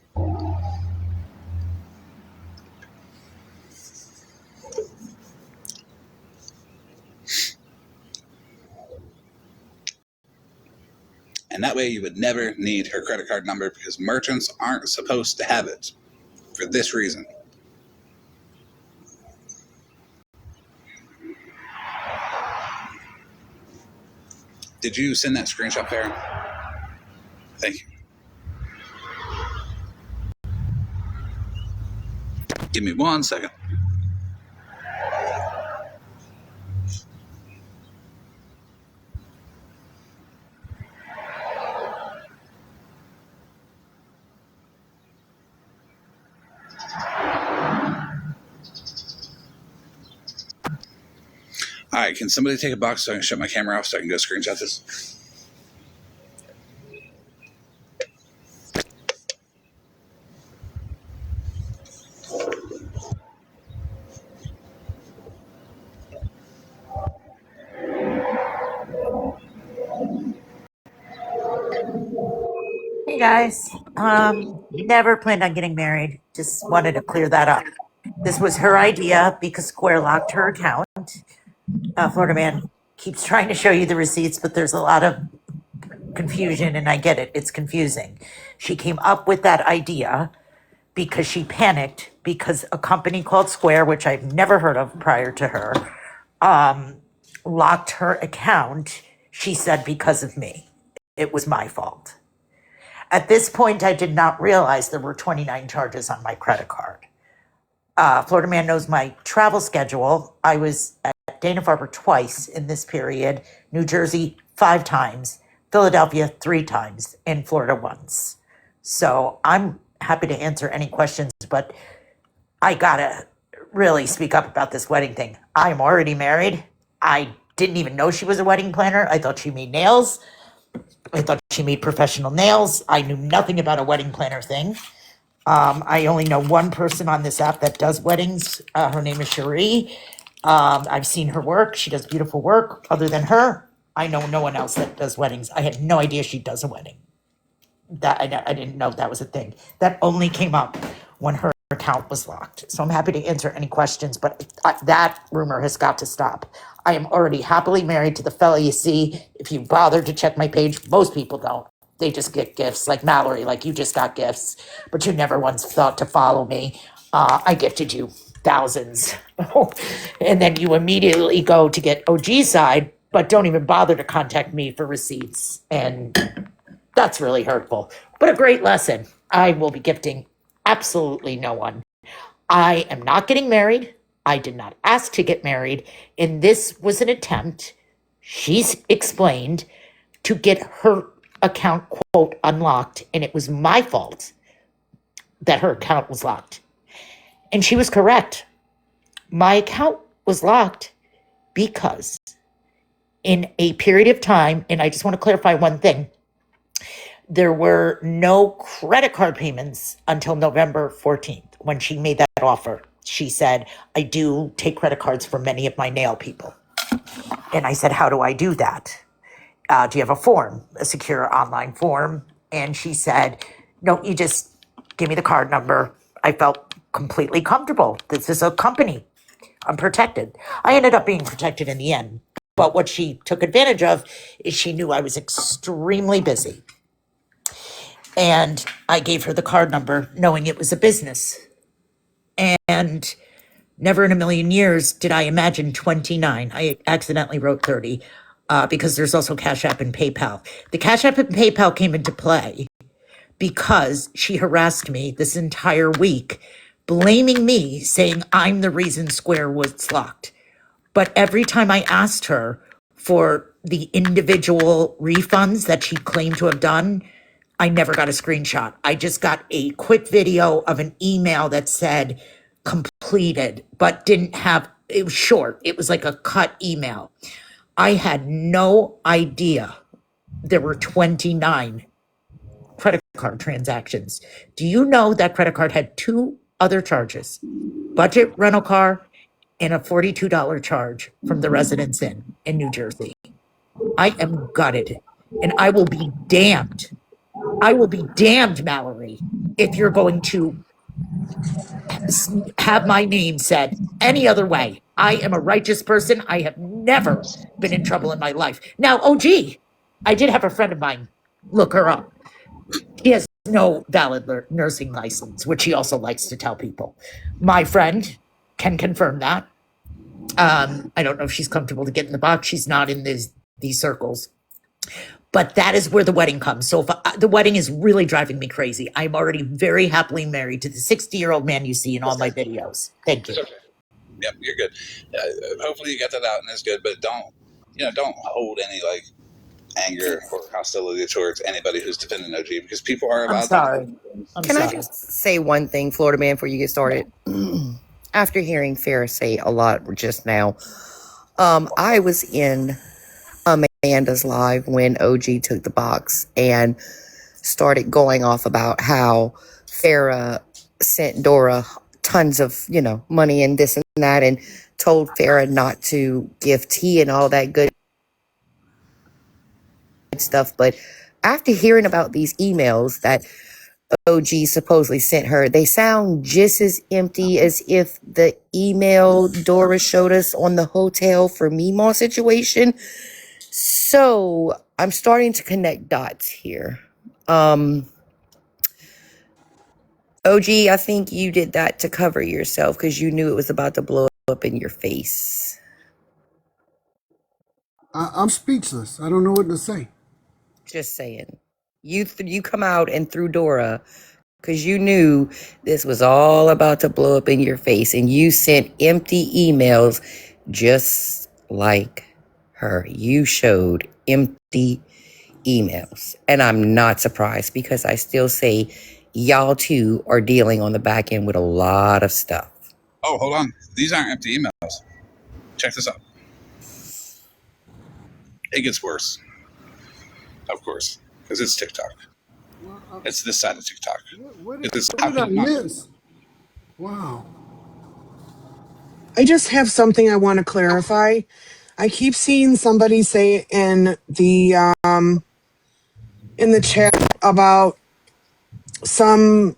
And that way you would never need her credit card number because merchants aren't supposed to have it for this reason. Did you send that screenshot, Farrah? Thank you. Give me 1 second. All right, can somebody take a box so I can shut my camera off so I can go screenshot this? Hey guys, never planned on getting married. Just wanted to clear that up. This was her idea because Square locked her account. Florida Man keeps trying to show you the receipts, but there's a lot of confusion, and I get it. It's confusing. She came up with that idea because she panicked because a company called Square, which I've never heard of prior to her, locked her account. She said because of me. It was my fault. At this point, I did not realize there were 29 charges on my credit card. Florida Man knows my travel schedule. I was at Dana-Farber twice in this period, New Jersey 5 times, Philadelphia 3 times, and Florida once. So I'm happy to answer any questions, but I gotta really speak up about this wedding thing. I'm already married. I didn't even know she was a wedding planner. I thought she made nails. I thought she made professional nails. I knew nothing about a wedding planner thing. I only know one person on this app that does weddings. Her name is Cherie. I've seen her work. She does beautiful work. Other than her, I know no one else that does weddings. I had no idea she does a wedding. That I didn't know that was a thing. That only came up when her account was locked. So I'm happy to answer any questions, but that rumor has got to stop. I am already happily married to the fella you see. If you bother to check my page, most people don't. They just get gifts, like Mallory, like you just got gifts, but you never once thought to follow me. I gifted you thousands. And then you immediately go to get OG side, but don't even bother to contact me for receipts. And that's really hurtful, but a great lesson. I will be gifting absolutely no one. I am not getting married. I did not ask to get married. And this was an attempt, she's explained, to get her account, quote, unlocked. And it was my fault that her account was locked. And she was correct. My account was locked because in a period of time, and I just want to clarify one thing, there were no credit card payments until November 14th when she made that offer. She said, I do take credit cards for many of my nail people. And I said, how do I do that? Do you have a form, a secure online form? And she said, no, you just give me the card number. I felt completely comfortable. This is a company. I'm protected. I ended up being protected in the end. But what she took advantage of is she knew I was extremely busy. And I gave her the card number knowing it was a business. And never in a million years did I imagine 29. I accidentally wrote 30 because there's also Cash App and PayPal. The Cash App and PayPal came into play because she harassed me this entire week, blaming me, saying I'm the reason Square was locked. But every time I asked her for the individual refunds that she claimed to have done, I never got a screenshot. I just got a quick video of an email that said completed, but didn't have, it was short. It was like a cut email. I had no idea there were 29 credit card transactions. Do you know that credit card had 2 other charges? Budget rental car and a $42 charge from the Residence Inn in New Jersey. I am gutted, and I will be damned. I will be damned, Mallory, if you're going to have my name said any other way. I am a righteous person. I have never been in trouble in my life. Now, OG, I did have a friend of mine look her up. He has no valid nursing license, which he also likes to tell people. My friend can confirm that. I don't know if she's comfortable to get in the box. She's not in these circles. But that is where the wedding comes. So if the wedding is really driving me crazy, I'm already very happily married to the 60-year-old man you see in all my videos. Thank you. It's okay. Yep, you're good. Hopefully you get that out and it's good, but don't hold any like anger or hostility towards anybody who's defending OG because people are I'm allowed sorry. to. I'm Can I sorry. just say one thing, Florida man, before you get started? After hearing Farrah say a lot just now, I was in Amanda's live when OG took the box and started going off about how Farrah sent Dora tons of, money and this and that, and told Farrah not to give tea and all that good stuff. But after hearing about these emails that OG supposedly sent her, they sound just as empty as if the email Dora showed us on the hotel for Meemaw situation. So I'm starting to connect dots here. OG, I think you did that to cover yourself because you knew it was about to blow up in your face. I'm speechless. I don't know what to say. Just saying. You come out and threw Dora because you knew this was all about to blow up in your face, and you sent empty emails just like her. You showed empty emails, and I'm not surprised because I still say y'all two are dealing on the back end with a lot of stuff. Oh, hold on. These aren't empty emails. Check this out. It gets worse. Of course, because it's TikTok. Well, It's this side of TikTok. what It's did I miss? Wow. I just have something I want to clarify. I keep seeing somebody say in the chat about some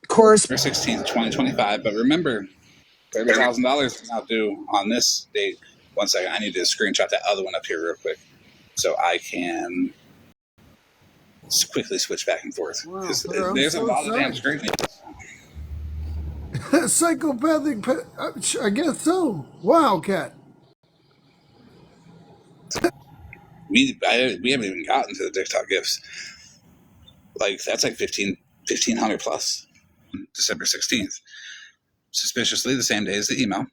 course. November 16th, 2025. But remember, $30,000 is now due on this date. One second. I need to screenshot that other one up here real quick so I can quickly switch back and forth. Wow, There's a lot of damn screen. Psychopathic, I guess so. Wow, Cat. We haven't even gotten to the TikTok gifts. Like, that's like 1,500 plus. December 16th. Suspiciously the same day as the email.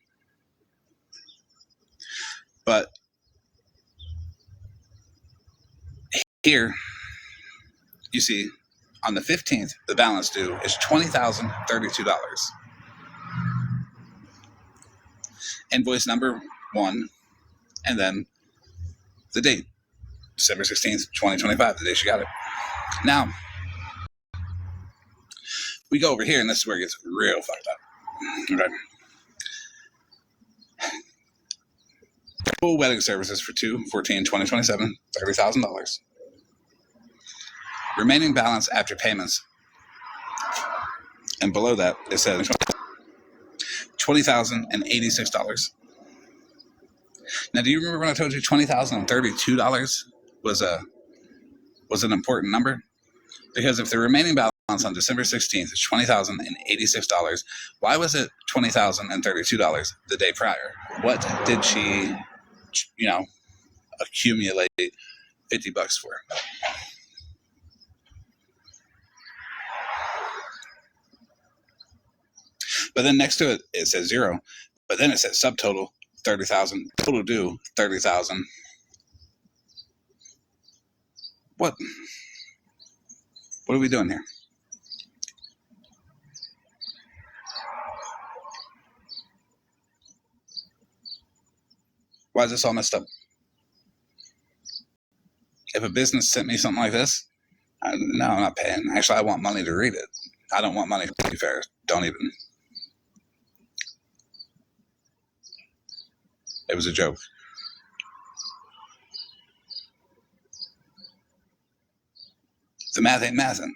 But here, you see, on the 15th, the balance due is $20,032. Invoice number 1, and then the date, December 16th, 2025, the day she got it. Now, we go over here, and this is where it gets real fucked up. Okay. Full wedding services for 2/14/2027, $30,000. Remaining balance after payments. And below that, it says $20,086. Now, do you remember when I told you $20,032 was an important number? Because if the remaining balance on December 16th is $20,086, why was it $20,032 the day prior? What did she, accumulate $50 for? But then next to it, it says zero. But then it says subtotal 30,000, total due 30,000. What are we doing here? Why is this all messed up? If a business sent me something like this, no, I'm not paying. Actually, I want money to read it. I don't want money to be fair. Don't even. It was a joke. The math ain't mathing.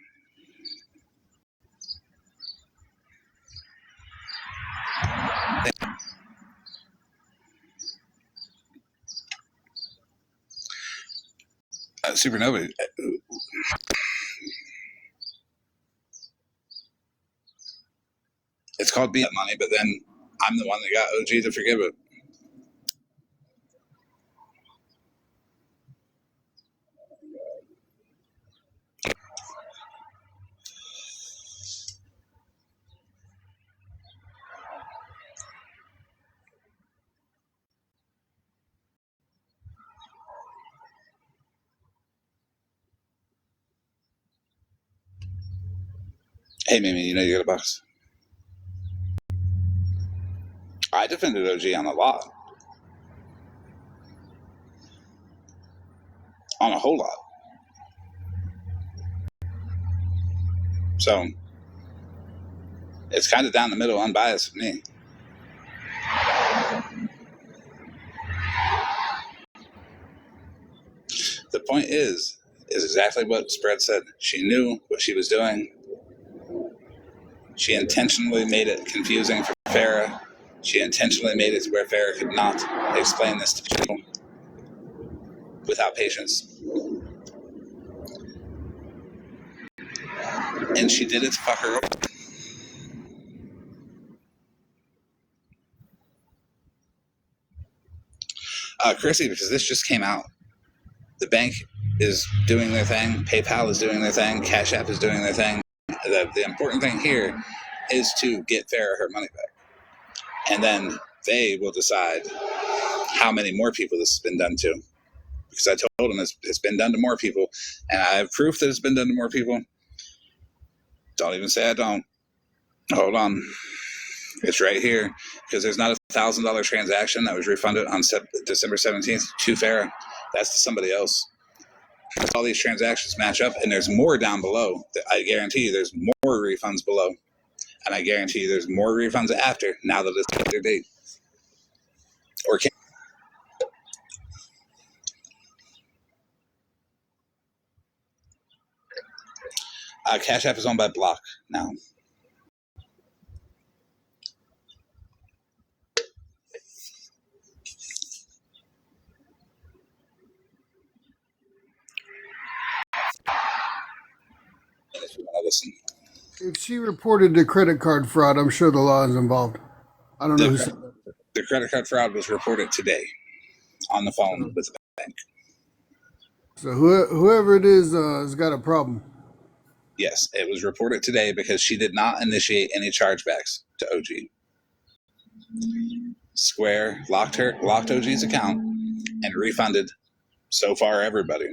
Supernova. It's called being money, but then I'm the one that got OG to forgive it. Hey, Mimi, you got a box? I defended OG on a lot. On a whole lot. So, it's kind of down the middle, unbiased for me. The point is exactly what Spread said. She knew what she was doing. She intentionally made it confusing for Farrah. She intentionally made it to where Farrah could not explain this to people without patience. And she did it to fuck her over. Chrissy, because this just came out. The bank is doing their thing. PayPal is doing their thing. Cash App is doing their thing. The important thing here is to get Farrah her money back. And then they will decide how many more people this has been done to. Because I told them it's been done to more people. And I have proof that it's been done to more people. Don't even say I don't. Hold on. It's right here. Because there's not a $1,000 transaction that was refunded on December 17th to Farrah. That's to somebody else. All these transactions match up, and there's more down below. I guarantee you there's more refunds below. And I guarantee you there's more refunds after, now that it's their date. Or can Cash App is owned by Block now. If you want to listen. If she reported the credit card fraud, I'm sure the law is involved. I don't know who said that. The credit card fraud was reported today on the phone with the bank. So whoever it is has got a problem. Yes, it was reported today because she did not initiate any chargebacks to OG. Square locked OG's account and refunded so far everybody.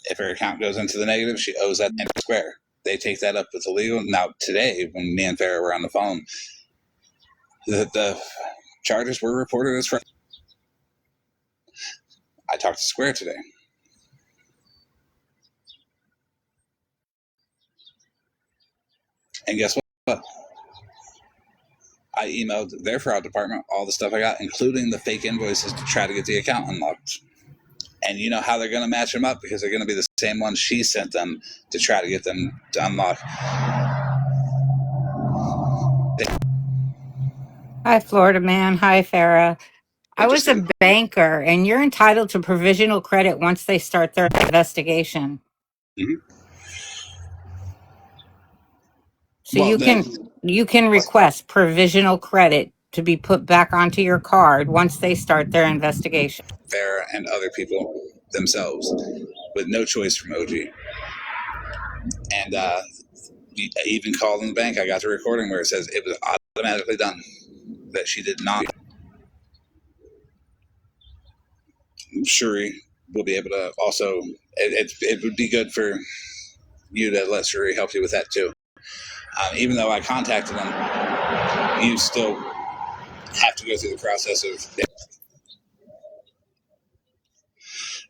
If her account goes into the negative, she owes that to Square. They take that up with the legal. Now today, when me and Farrah were on the phone, the charges were reported as fraud. I talked to Square today. And guess what? I emailed their fraud department all the stuff I got, including the fake invoices to try to get the account unlocked. And you know how they're going to match them up? Because they're going to be the same ones she sent them to try to get them to unlock. Hi, Florida man. Hi, Farah. I was a Interesting. banker, and you're entitled to provisional credit once they start their investigation. Hmm. So Well, you can request provisional credit to be put back onto your card once they start their investigation. Farah and other people themselves with no choice from OG. And even calling the bank, I got the recording where it says it was automatically done, that she did not. Shuri will be able to also, it would be good for you to let Shuri help you with that too. Even though I contacted them, you still have to go through the process of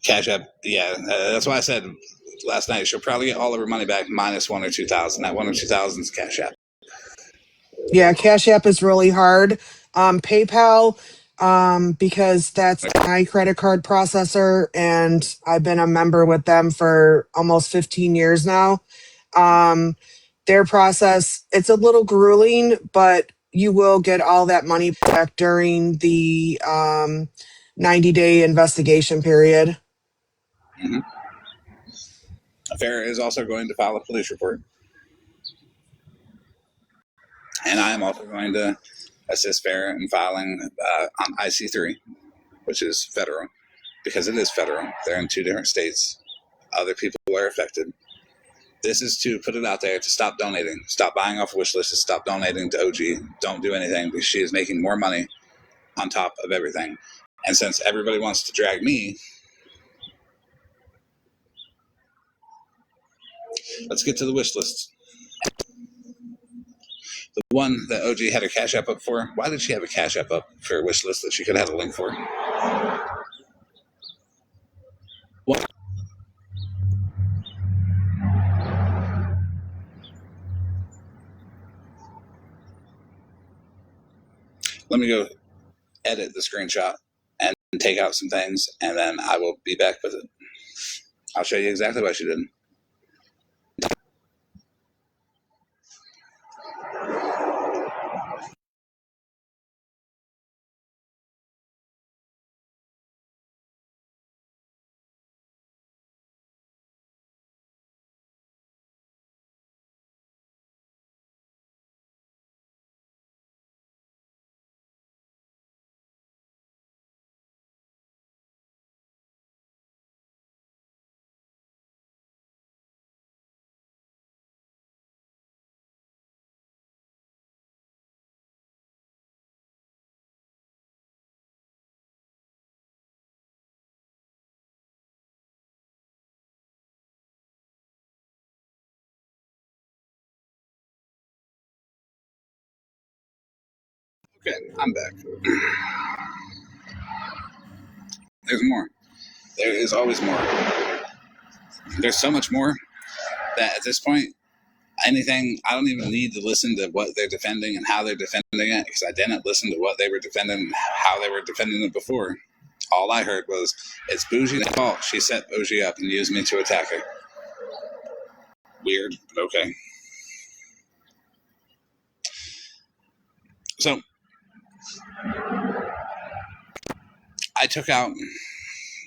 Cash App. Yeah, that's why I said last night she'll probably get all of her money back minus 1 or 2,000. That 1 or 2,000 is Cash App. Yeah, Cash App is really hard. PayPal, because that's my credit card processor, and I've been a member with them for almost 15 years now. Um, their process, it's a little grueling, but you will get all that money back during the 90-day investigation period. Mm-hmm. Farah is also going to file a police report. And I am also going to assist Farah in filing on IC3, which is federal, because it is federal. They're in 2 different states. Other people are affected. This is to put it out there to stop donating, stop buying off wish lists, stop donating to OG. Don't do anything because she is making more money on top of everything. And since everybody wants to drag me, let's get to the wish list. The one that OG had a Cash App up for, why did she have a Cash App up for a wish list that she could have had a link for? Well, let me go edit the screenshot and take out some things, and then I will be back with it. I'll show you exactly what she did. Okay, I'm back. There's more. There is always more. There's so much more that at this point, anything, I don't even need to listen to what they're defending and how they're defending it, because I didn't listen to what they were defending and how they were defending it before. All I heard was, it's Bougie's fault. She set Bougie up and used me to attack her. Weird, but okay. So, I took out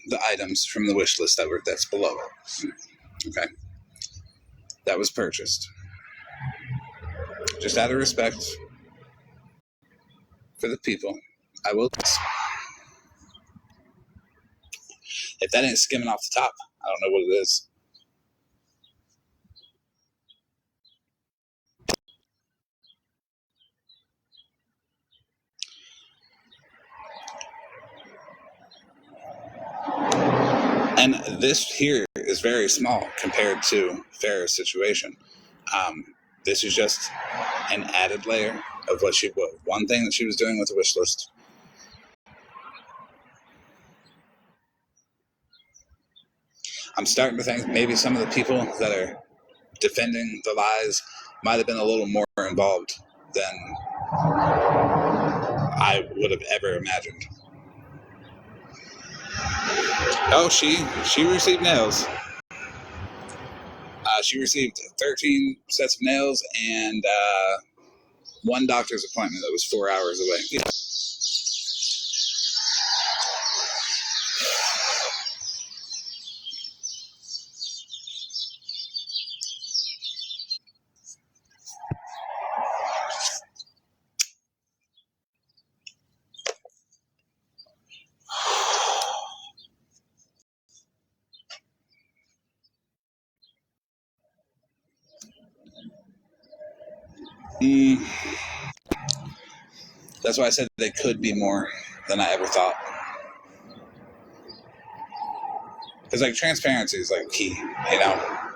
the items from the wish list that's below it. Okay. That was purchased. Just out of respect for the people, I will. If that ain't skimming off the top, I don't know what it is. And this here is very small compared to Farrah's situation. This is just an added layer of one thing that she was doing with the wish list. I'm starting to think maybe some of the people that are defending the lies might have been a little more involved than I would have ever imagined. Oh, she received nails. She received 13 sets of nails and one doctor's appointment that was 4 hours away. That's why I said they could be more than I ever thought. Because like transparency is like key, you know.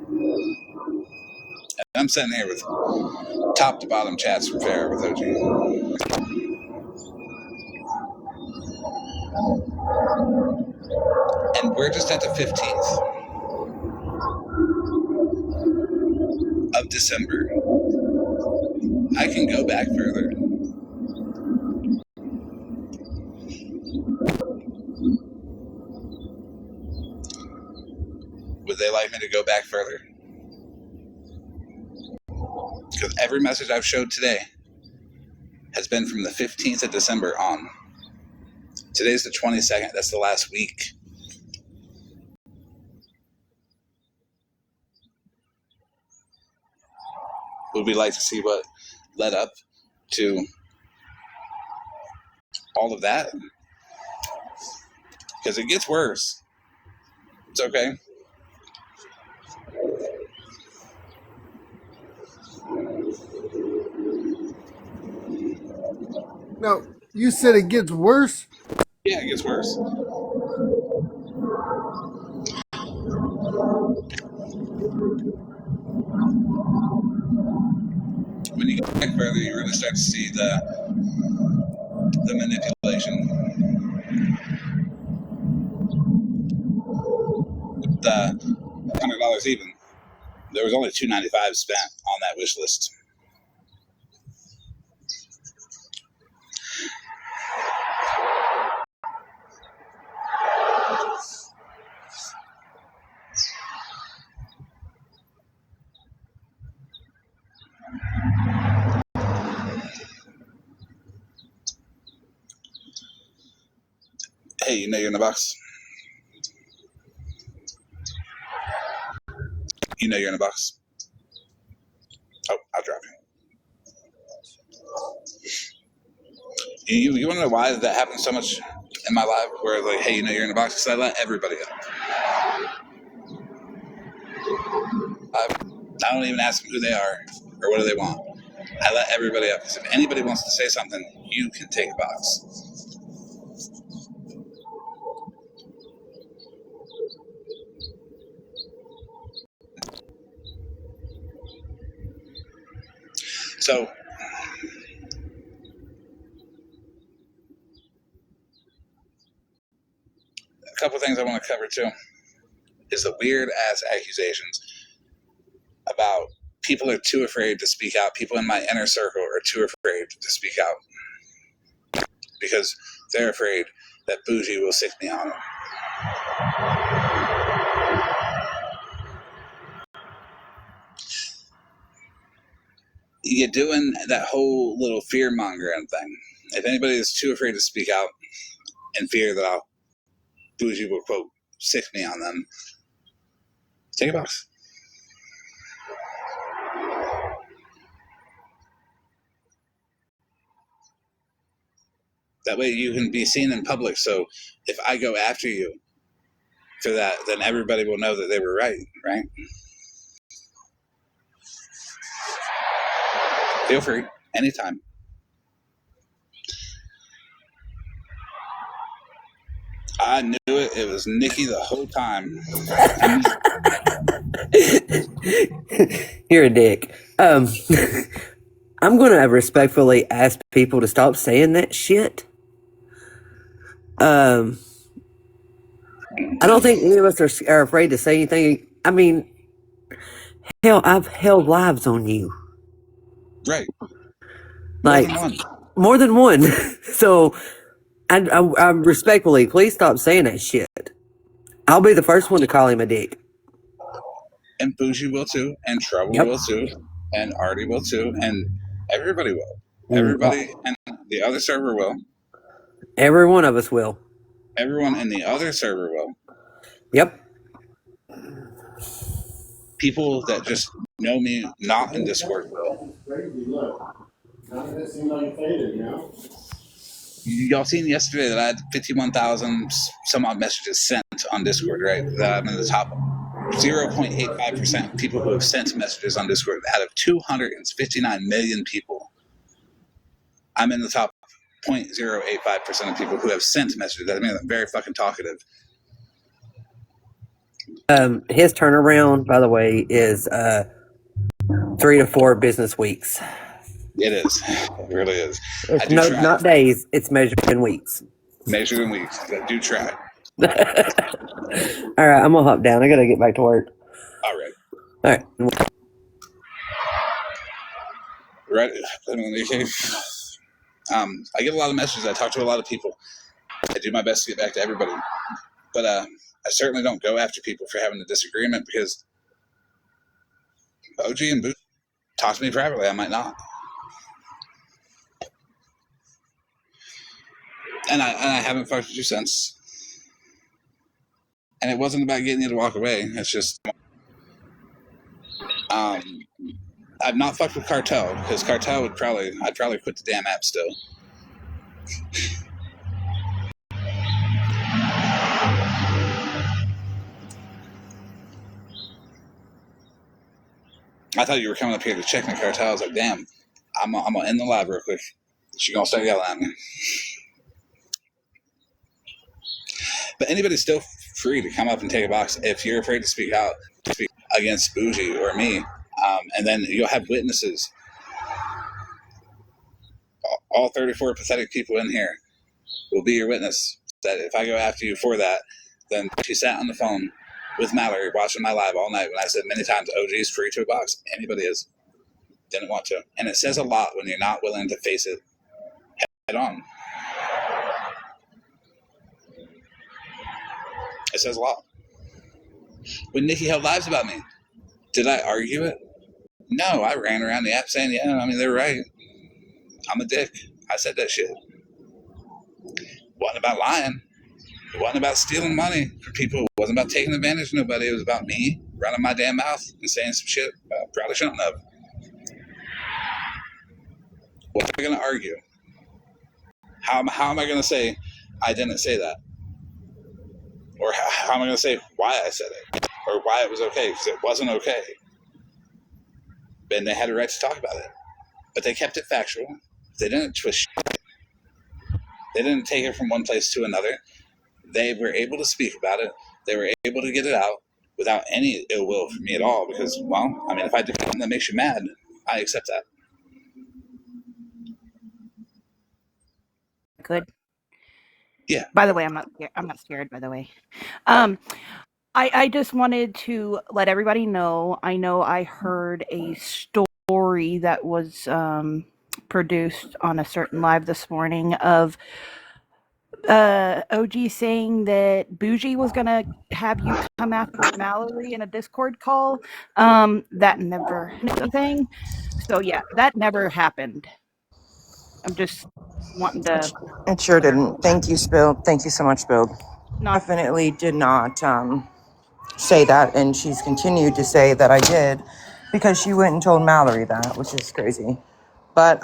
And I'm sitting here with top to bottom chats from Farrah with OG. And we're just at the 15th of December. I can go back further. Would they like me to go back further? Because every message I've showed today has been from the 15th of December on. Today's the 22nd. That's the last week. Would we like to see what led up to all of that? Because it gets worse. It's okay. No, you said it gets worse? Yeah, it gets worse. When you get back further, you really start to see the manipulation. The $100 even. There was only $295 spent on that wish list. Hey, you know you're in the box? You know you're in the box? Oh, I'll drop you. You want to know why that happens so much in my life? Where like, hey, you know you're in the box? Because I let everybody up. I don't even ask them who they are or what do they want. I let everybody up. Because if anybody wants to say something, you can take a box. So, a couple things I want to cover too is the weird ass accusations about people are too afraid to speak out. People in my inner circle are too afraid to speak out because they're afraid that Bougie will sick me on them. You're doing that whole little fear mongering thing. If anybody is too afraid to speak out in fear that Bougie will, quote, sick me on them, take a box. That way you can be seen in public. So if I go after you for that, then everybody will know that they were right? Feel free, anytime. I knew it. It was Nikki the whole time. You're a dick. I'm going to respectfully ask people to stop saying that shit. I don't think any of us are afraid to say anything. I mean, hell, I've held lives on you. Right. Like, more than one. So, I respectfully, please stop saying that shit. I'll be the first one to call him a dick. And Bougie will too, and Trouble will too, and Artie will too, and Everybody will. Everybody in the other server will. Every one of us will. Everyone in the other server will. Yep. People that just know me not in Discord will. Y'all seen yesterday that I had 51,000 some odd messages sent on Discord, right? That I'm in the top 0.85% of people who have sent messages on Discord out of 259 million people. I'm in the top 0.085% of people who have sent messages. That means I'm very fucking talkative. His turnaround, by the way, is 3 to 4 business weeks. It is. It really is. It's not days. It's measured in weeks. Measured in weeks. I do try. All right, I'm gonna hop down. I gotta get back to work. All right. All right. Right. I get a lot of messages. I talk to a lot of people. I do my best to get back to everybody. But I certainly don't go after people for having a disagreement because OG and Boot talk to me privately. I might not. And I haven't fucked with you since. And it wasn't about getting you to walk away. It's just I've not fucked with Cartel because Cartel I'd probably quit the damn app still. I thought you were coming up here to check me, Cartel. I was like, damn, I'm gonna end the live real quick. She's gonna start yelling at me. But anybody's still free to come up and take a box if you're afraid to speak out, speak against Bougie or me, and then you'll have witnesses. All 34 pathetic people in here will be your witness that if I go after you for that, then she sat on the phone with Mallory watching my live all night when I said many times OG's free to a box. Anybody is. Didn't want to. And it says a lot when you're not willing to face it head on. It says a lot. When Nikki held lives about me, did I argue it? No, I ran around the app saying, yeah, I mean, they're right. I'm a dick. I said that shit. It wasn't about lying. It wasn't about stealing money from people. It wasn't about taking advantage of nobody. It was about me running my damn mouth and saying some shit I probably shouldn't have. What am I going to argue? How am I going to say I didn't say that? Or how am I going to say why I said it? Or why it was okay? Because it wasn't okay. And they had a right to talk about it. But they kept it factual. They didn't twist shit. They didn't take it from one place to another. They were able to speak about it. They were able to get it out without any ill will from me at all. Because, well, I mean, if I do something that makes you mad, I accept that. Good. Yeah. By the way, I'm not scared, by the way. I just wanted to let everybody know. I know I heard a story that was produced on a certain live this morning of OG saying that Bougie was gonna have you come after Mallory in a Discord call. That never is a thing. So yeah, that never happened. I'm just wanting to. It sure didn't. Thank you, Spill. Thank you so much, Spill. Not Definitely did not say that, and she's continued to say that I did because she went and told Mallory that, which is crazy. But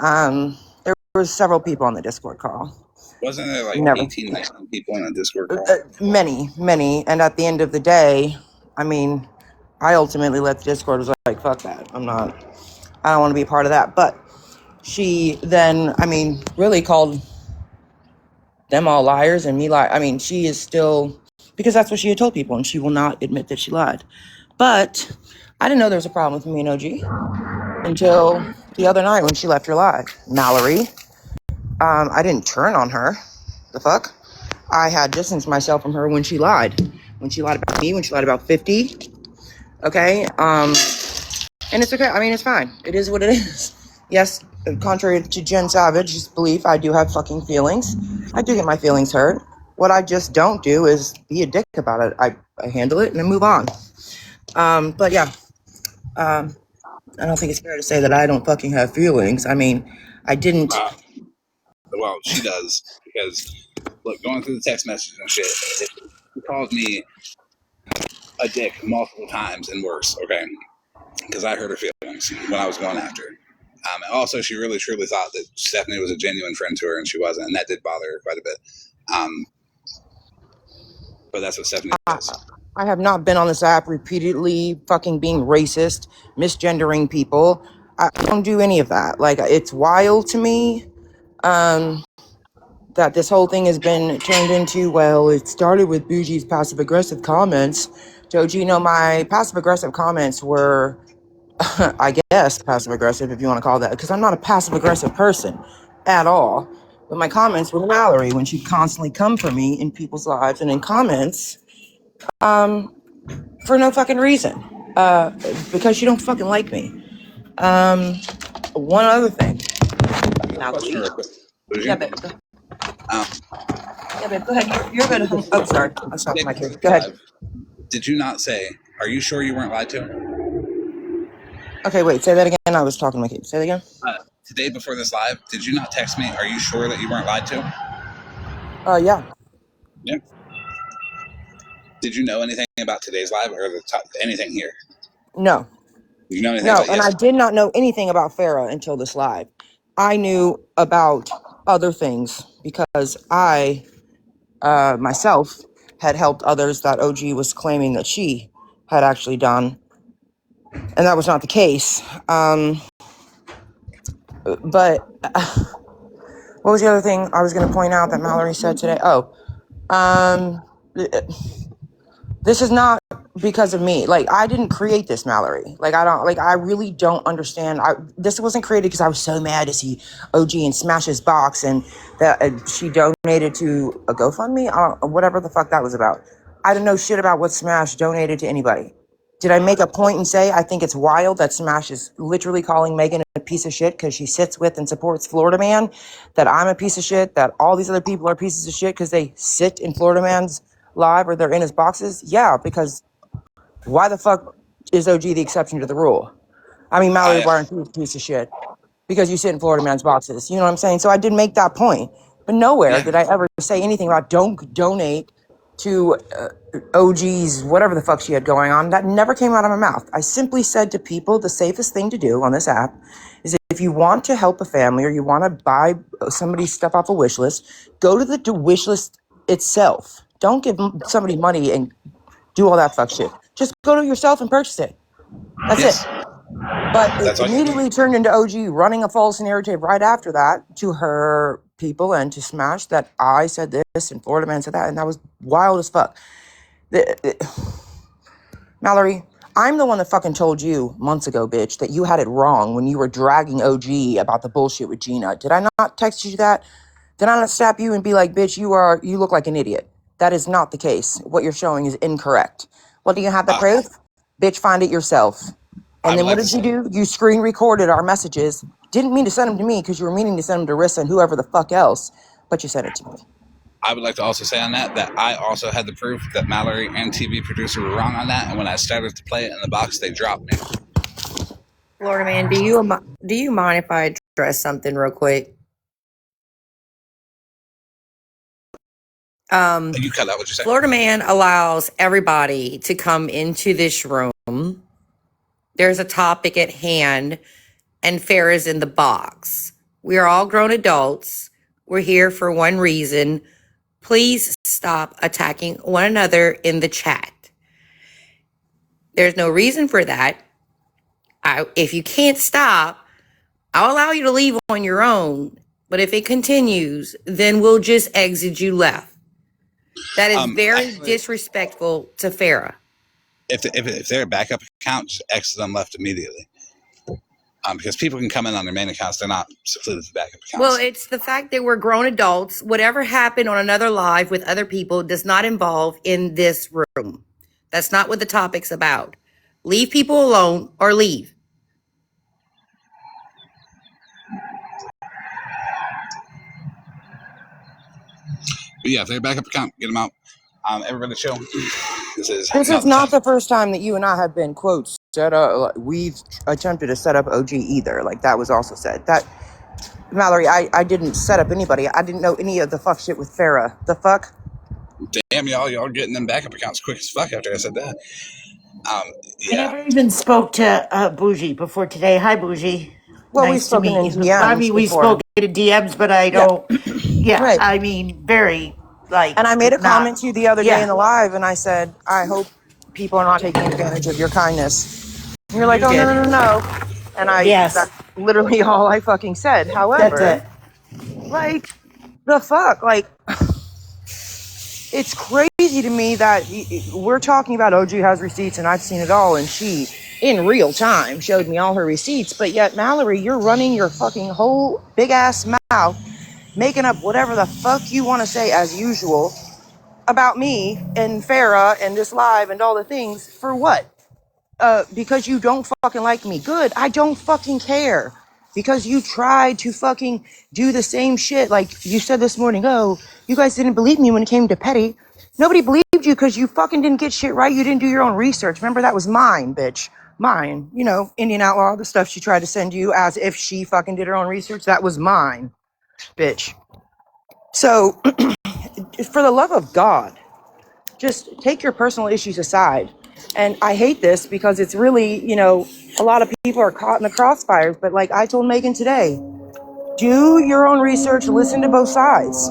there were several people on the Discord call. Wasn't there like 18, 19 people on a Discord call? Many. And at the end of the day, I mean, I ultimately let the Discord was like, fuck that. I don't want to be a part of that. But she then, I mean, really called them all liars and me lie. I mean, she is still, because that's what she had told people, and she will not admit that she lied. But I didn't know there was a problem with me and OG until the other night when she left her live. Mallory, I didn't turn on her. The fuck? I had distanced myself from her when she lied. When she lied about me, when she lied about 50. Okay? And it's okay. I mean, it's fine. It is what it is. Yes, contrary to Jen Savage's belief, I do have fucking feelings. I do get my feelings hurt. What I just don't do is be a dick about it. I handle it and I move on. But yeah. I don't think it's fair to say that I don't fucking have feelings. I mean, I didn't. Well, she does, because look, going through the text messages and shit, she called me a dick multiple times and worse. Okay, because I hurt her feelings when I was going after her. And also, she really truly thought that Stephanie was a genuine friend to her, and she wasn't, and that did bother her quite a bit. But that's what Stephanie does. I have not been on this app repeatedly fucking being racist, misgendering people. I don't do any of that. Like, it's wild to me that this whole thing has been turned into, well, it started with Bougie's passive-aggressive comments. Joji, my passive-aggressive comments were, I guess, passive-aggressive, if you want to call that, because I'm not a passive-aggressive person at all. But my comments were Mallory when she'd constantly come for me in people's lives and in comments for no fucking reason. Because she don't fucking like me. One other thing. Question real quick. Yeah, babe. Yeah, babe, go ahead. You're good. Oh, sorry. I'm stopping my kid. Go ahead. Did you not say, are you sure you weren't lied to? Okay, wait, say that again. I was talking to my kid. Say that again. Today before this live, did you not text me, are you sure that you weren't lied to? Yeah. Yeah. Did you know anything about today's live or anything here? No. Did you know anything No, about and I did not know anything about Farah until this live. I knew about other things because I, myself, had helped others that OG was claiming that she had actually done. And that was not the case. But what was the other thing I was going to point out that Mallory said today? This is not because of me. Like, I didn't create this, Mallory. I really don't understand. This wasn't created because I was so mad to see OG and smash his box and that she donated to a GoFundMe, whatever the fuck that was about. I don't know shit about what Smash donated to anybody. Did I make a point and say I think it's wild that Smash is literally calling Megan a piece of shit because she sits with and supports Florida Man? That I'm a piece of shit? That all these other people are pieces of shit because they sit in Florida Man's live or they're in his boxes? Yeah, because why the fuck is OG the exception to the rule? I mean, Mallory, why aren't you a piece of shit? Because you sit in Florida Man's boxes. You know what I'm saying? So I did make that point. But nowhere did I ever say anything about don't donate to OG's whatever the fuck she had going on. That never came out of my mouth. I simply said to people the safest thing to do on this app is if you want to help a family or you want to buy somebody's stuff off a wish list, go to the wish list itself. Don't give somebody money and do all that fuck shit. Just go to it yourself and purchase it. That's it. But it immediately turned into OG running a false narrative right after that to her people and to Smash that I said this and Florida Man said that, and that was wild as fuck. Mallory, I'm the one that fucking told you months ago, bitch, that you had it wrong when you were dragging OG about the bullshit with Gina. Did I not text you that? Did I not slap you and be like, bitch, you look like an idiot? That is not the case. What you're showing is incorrect. Well, do you have the proof? Bitch, find it yourself. And then what did you do? You screen recorded our messages. Didn't mean to send them to me because you were meaning to send them to Rissa and whoever the fuck else, but you sent it to me. I would like to also say on that I also had the proof that Mallory and TV producer were wrong on that, and when I started to play it in the box, they dropped me. Florida Man, do you mind if I address something real quick? You cut out what you said. Florida Man allows everybody to come into this room. There's a topic at hand, and Farrah's in the box. We are all grown adults. We're here for one reason. Please stop attacking one another in the chat. There's no reason for that. If you can't stop, I'll allow you to leave on your own. But if it continues, then we'll just exit you left. That is very disrespectful to Farrah. If they're a backup account, just exit them left immediately. Because people can come in on their main accounts, they're not secluded to backup accounts. Well, it's the fact that we're grown adults. Whatever happened on another live with other people does not involve in this room. That's not what the topic's about. Leave people alone or leave. But yeah, if they're a backup account, get them out. Everybody chill. This is not the first time that you and I have been, quote, we've attempted to set up OG either. Like that was also said. That Mallory, I didn't set up anybody. I didn't know any of the fuck shit with Farrah. The fuck? Damn, y'all getting them backup accounts quick as fuck after I said that. I Yeah. never even spoke to Bougie before today. Hi, Bougie. Well, we've Nice to spoken meet in you. I DMs mean, we before. spoke in DMs, but I Yeah. don't. Yeah, Right. I mean, very like And I made a not. comment to you the other day in Yeah, the live, and I said, I hope people are not taking advantage of your kindness. And you're like, you oh, no, did. no, no, no. And that's Yes, literally all I fucking said. that's However, it. like, the fuck? Like, it's crazy to me that we're talking about OG has receipts and I've seen it all, and she, in real time, showed me all her receipts. But yet, Mallory, you're running your fucking whole big ass mouth, making up whatever the fuck you want to say as usual about me and Farrah and this live and all the things for what? Because you don't fucking like me. Good. I don't fucking care. Because you tried to fucking do the same shit. Like you said this morning, oh, you guys didn't believe me when it came to Petty. Nobody believed you because you fucking didn't get shit right. You didn't do your own research. Remember, that was mine, bitch. Mine. You know, Indian Outlaw, the stuff she tried to send you as if she fucking did her own research. That was mine, bitch. So, for the love of God, just take your personal issues aside. And I hate this because it's really, a lot of people are caught in the crossfires. But like I told Megan today, do your own research, listen to both sides.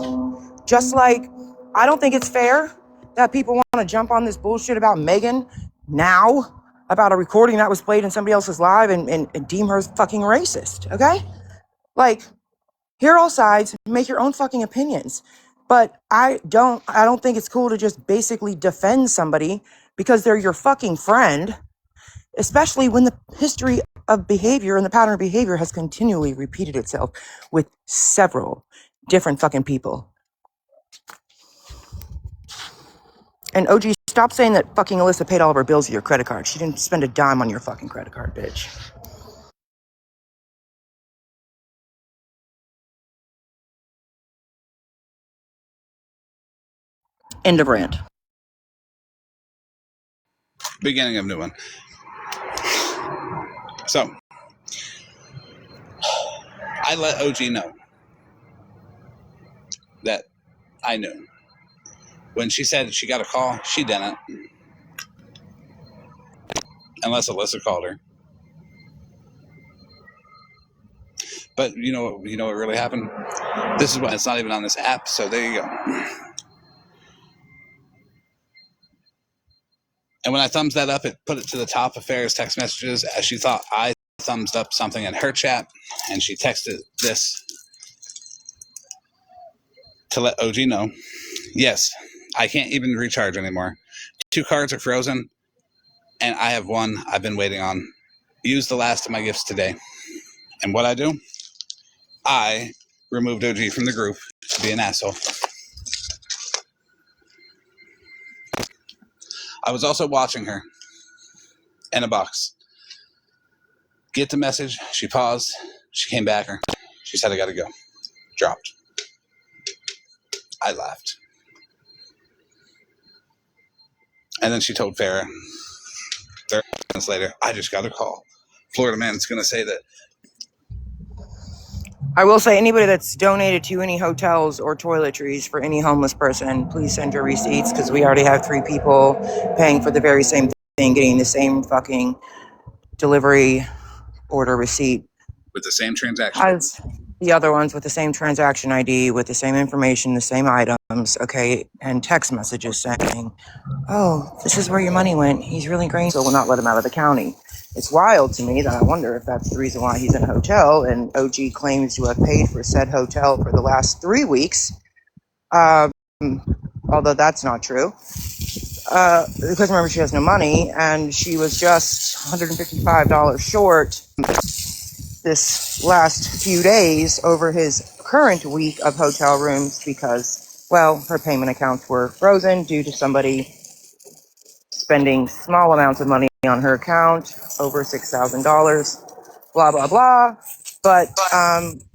Just like I don't think it's fair that people want to jump on this bullshit about Megan now, about a recording that was played in somebody else's live and deem her fucking racist, okay? Like, hear all sides, make your own fucking opinions. But I don't think it's cool to just basically defend somebody because they're your fucking friend, especially when the history of behavior and the pattern of behavior has continually repeated itself with several different fucking people. And OG, stop saying that fucking Alyssa paid all of her bills with your credit card. She didn't spend a dime on your fucking credit card, bitch. End of rant. Beginning of new one. So, I let OG know that I knew. When she said she got a call, she didn't. Unless Alyssa called her. But you know what really happened? This is why it's not even on this app, so there you go. And when I thumbs that up, it put it to the top of Farrah's text messages as she thought I thumbs up something in her chat, and she texted this to let OG know, yes, I can't even recharge anymore. 2 cards are frozen, and I have one I've been waiting on. Use the last of my gifts today. And what I do? I removed OG from the group to be an asshole. I was also watching her in a box. Get the message. She paused. She came back. She said, I gotta go. Dropped. I laughed. And then she told Farrah 30 minutes later, I just got a call. Florida man is going to say that. I will say, anybody that's donated to any hotels or toiletries for any homeless person, please send your receipts, because we already have 3 people paying for the very same thing, getting the same fucking delivery order receipt With the same transaction. as the other ones, with the same transaction ID, with the same information, the same items, okay, and text messages saying, oh, this is where your money went. He's really great, so we'll not let him out of the county. It's wild to me that I wonder if that's the reason why he's in a hotel, and OG claims to have paid for said hotel for the last 3 weeks, although that's not true. Because remember, she has no money, and she was just $155 short this last few days over his current week of hotel rooms because, well, her payment accounts were frozen due to somebody spending small amounts of money on her account, over $6,000, blah, blah, blah. But,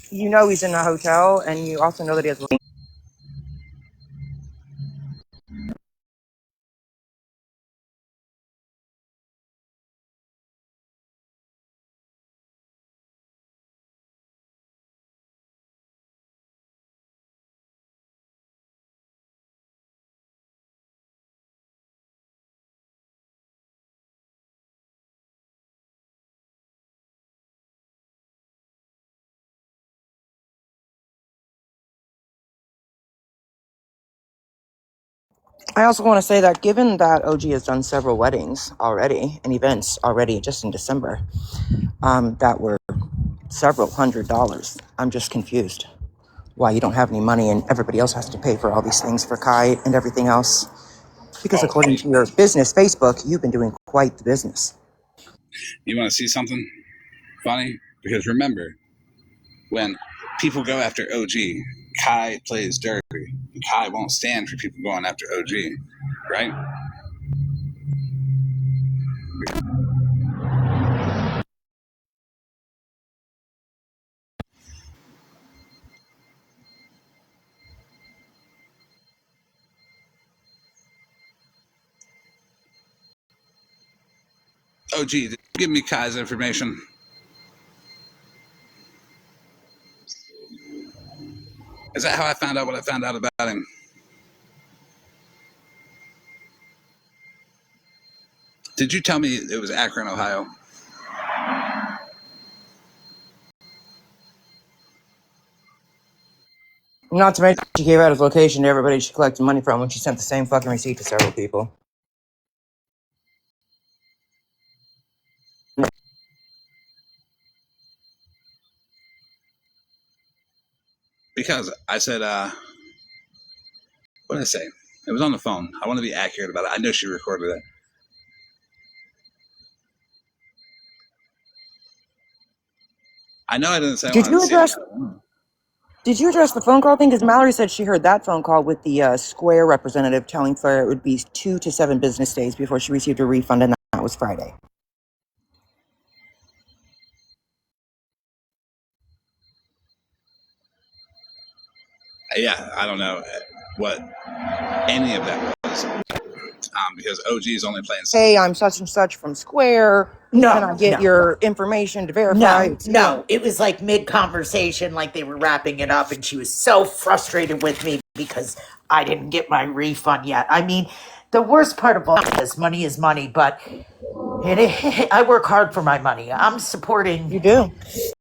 he's in a hotel, and you also know that he has I also want to say that given that OG has done several weddings already and events already just in December, that were several $100s, I'm just confused why you don't have any money and everybody else has to pay for all these things for Kai and everything else. Because according to your business Facebook, you've been doing quite the business. You want to see something funny? Because remember, when people go after OG, Kai plays dirty. Kai won't stand for people going after OG, right? OG, give me Kai's information. Is that how I found out what I found out about him? Did you tell me it was Akron, Ohio? Not to mention, she gave out his location to everybody she collected money from when she sent the same fucking receipt to several people. Because I said, what did I say? It was on the phone. I want to be accurate about it. I know she recorded it. I know I didn't say I wanted to see it. Did you address the phone call thing? Because Mallory said she heard that phone call with the Square representative telling Claire it would be 2 to 7 business days before she received a refund, and that was Friday. Yeah, I don't know what any of that was. Because OG is only playing. Hey, I'm such and such from Square. No, Can I get no. your information to verify? No, it was like mid-conversation, like they were wrapping it up, and she was so frustrated with me because I didn't get my refund yet. I mean, the worst part of all this, money is money, but I work hard for my money. I'm supporting... You do.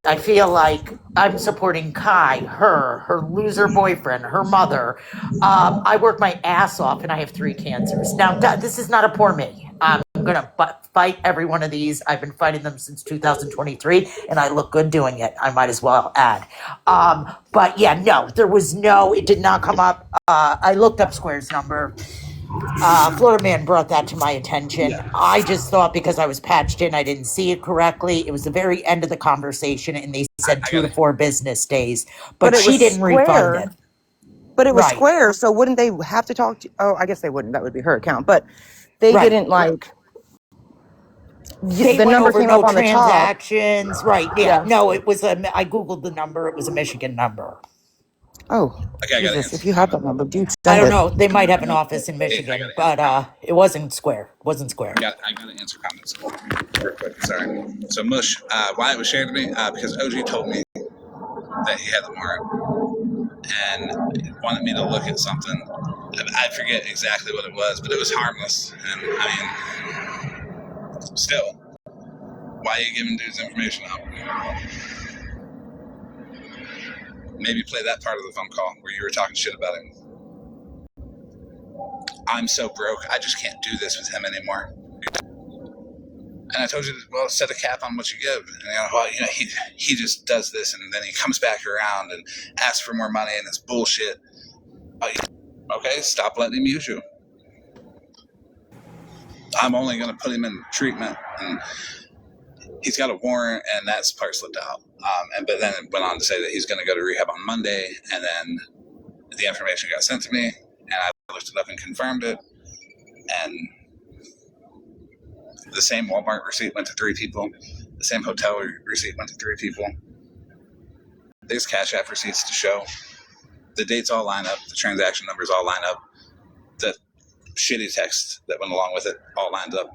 I feel like I'm supporting Kai, her loser boyfriend, her mother. I work my ass off, and I have 3 cancers. Now, this is not a poor me. I'm going to fight every one of these. I've been fighting them since 2023, and I look good doing it. I might as well add. But yeah, no, it did not come up. I looked up Square's number. Florida Man brought that to my attention. Yeah. I just thought because I was patched in, I didn't see it correctly. It was the very end of the conversation, and they said 2 to 4 business days. But she didn't refund it. But it was Square, so wouldn't they have to talk to... Oh, I guess they wouldn't. That would be her account. But they didn't, like... They the went number over came no up on the top. transactions. Right, yeah. No, it was I Googled the number. It was a Michigan number. Oh, okay, Jesus, if you have that number, do I don't know. They might have an office in Michigan, but it wasn't Square. I got to answer comments real quick. Sorry. So Mush, why it was shared to me? Because OG told me that he had the warrant and wanted me to look at something. I forget exactly what it was, but it was harmless. And I mean, still, why are you giving dudes information out? Maybe play that part of the phone call where you were talking shit about him. I'm so broke, I just can't do this with him anymore. And I told you, well, set a cap on what you give. And he just does this, and then he comes back around and asks for more money, and it's bullshit. Okay, stop letting him use you. I'm only going to put him in treatment, and he's got a warrant, and that's part slipped out. But then it went on to say that he's going to go to rehab on Monday, and then the information got sent to me, and I looked it up and confirmed it, and the same Walmart receipt went to 3 people. The same hotel receipt went to 3 people. There's Cash App receipts to show. The dates all line up. The transaction numbers all line up. The shitty text that went along with it all lined up.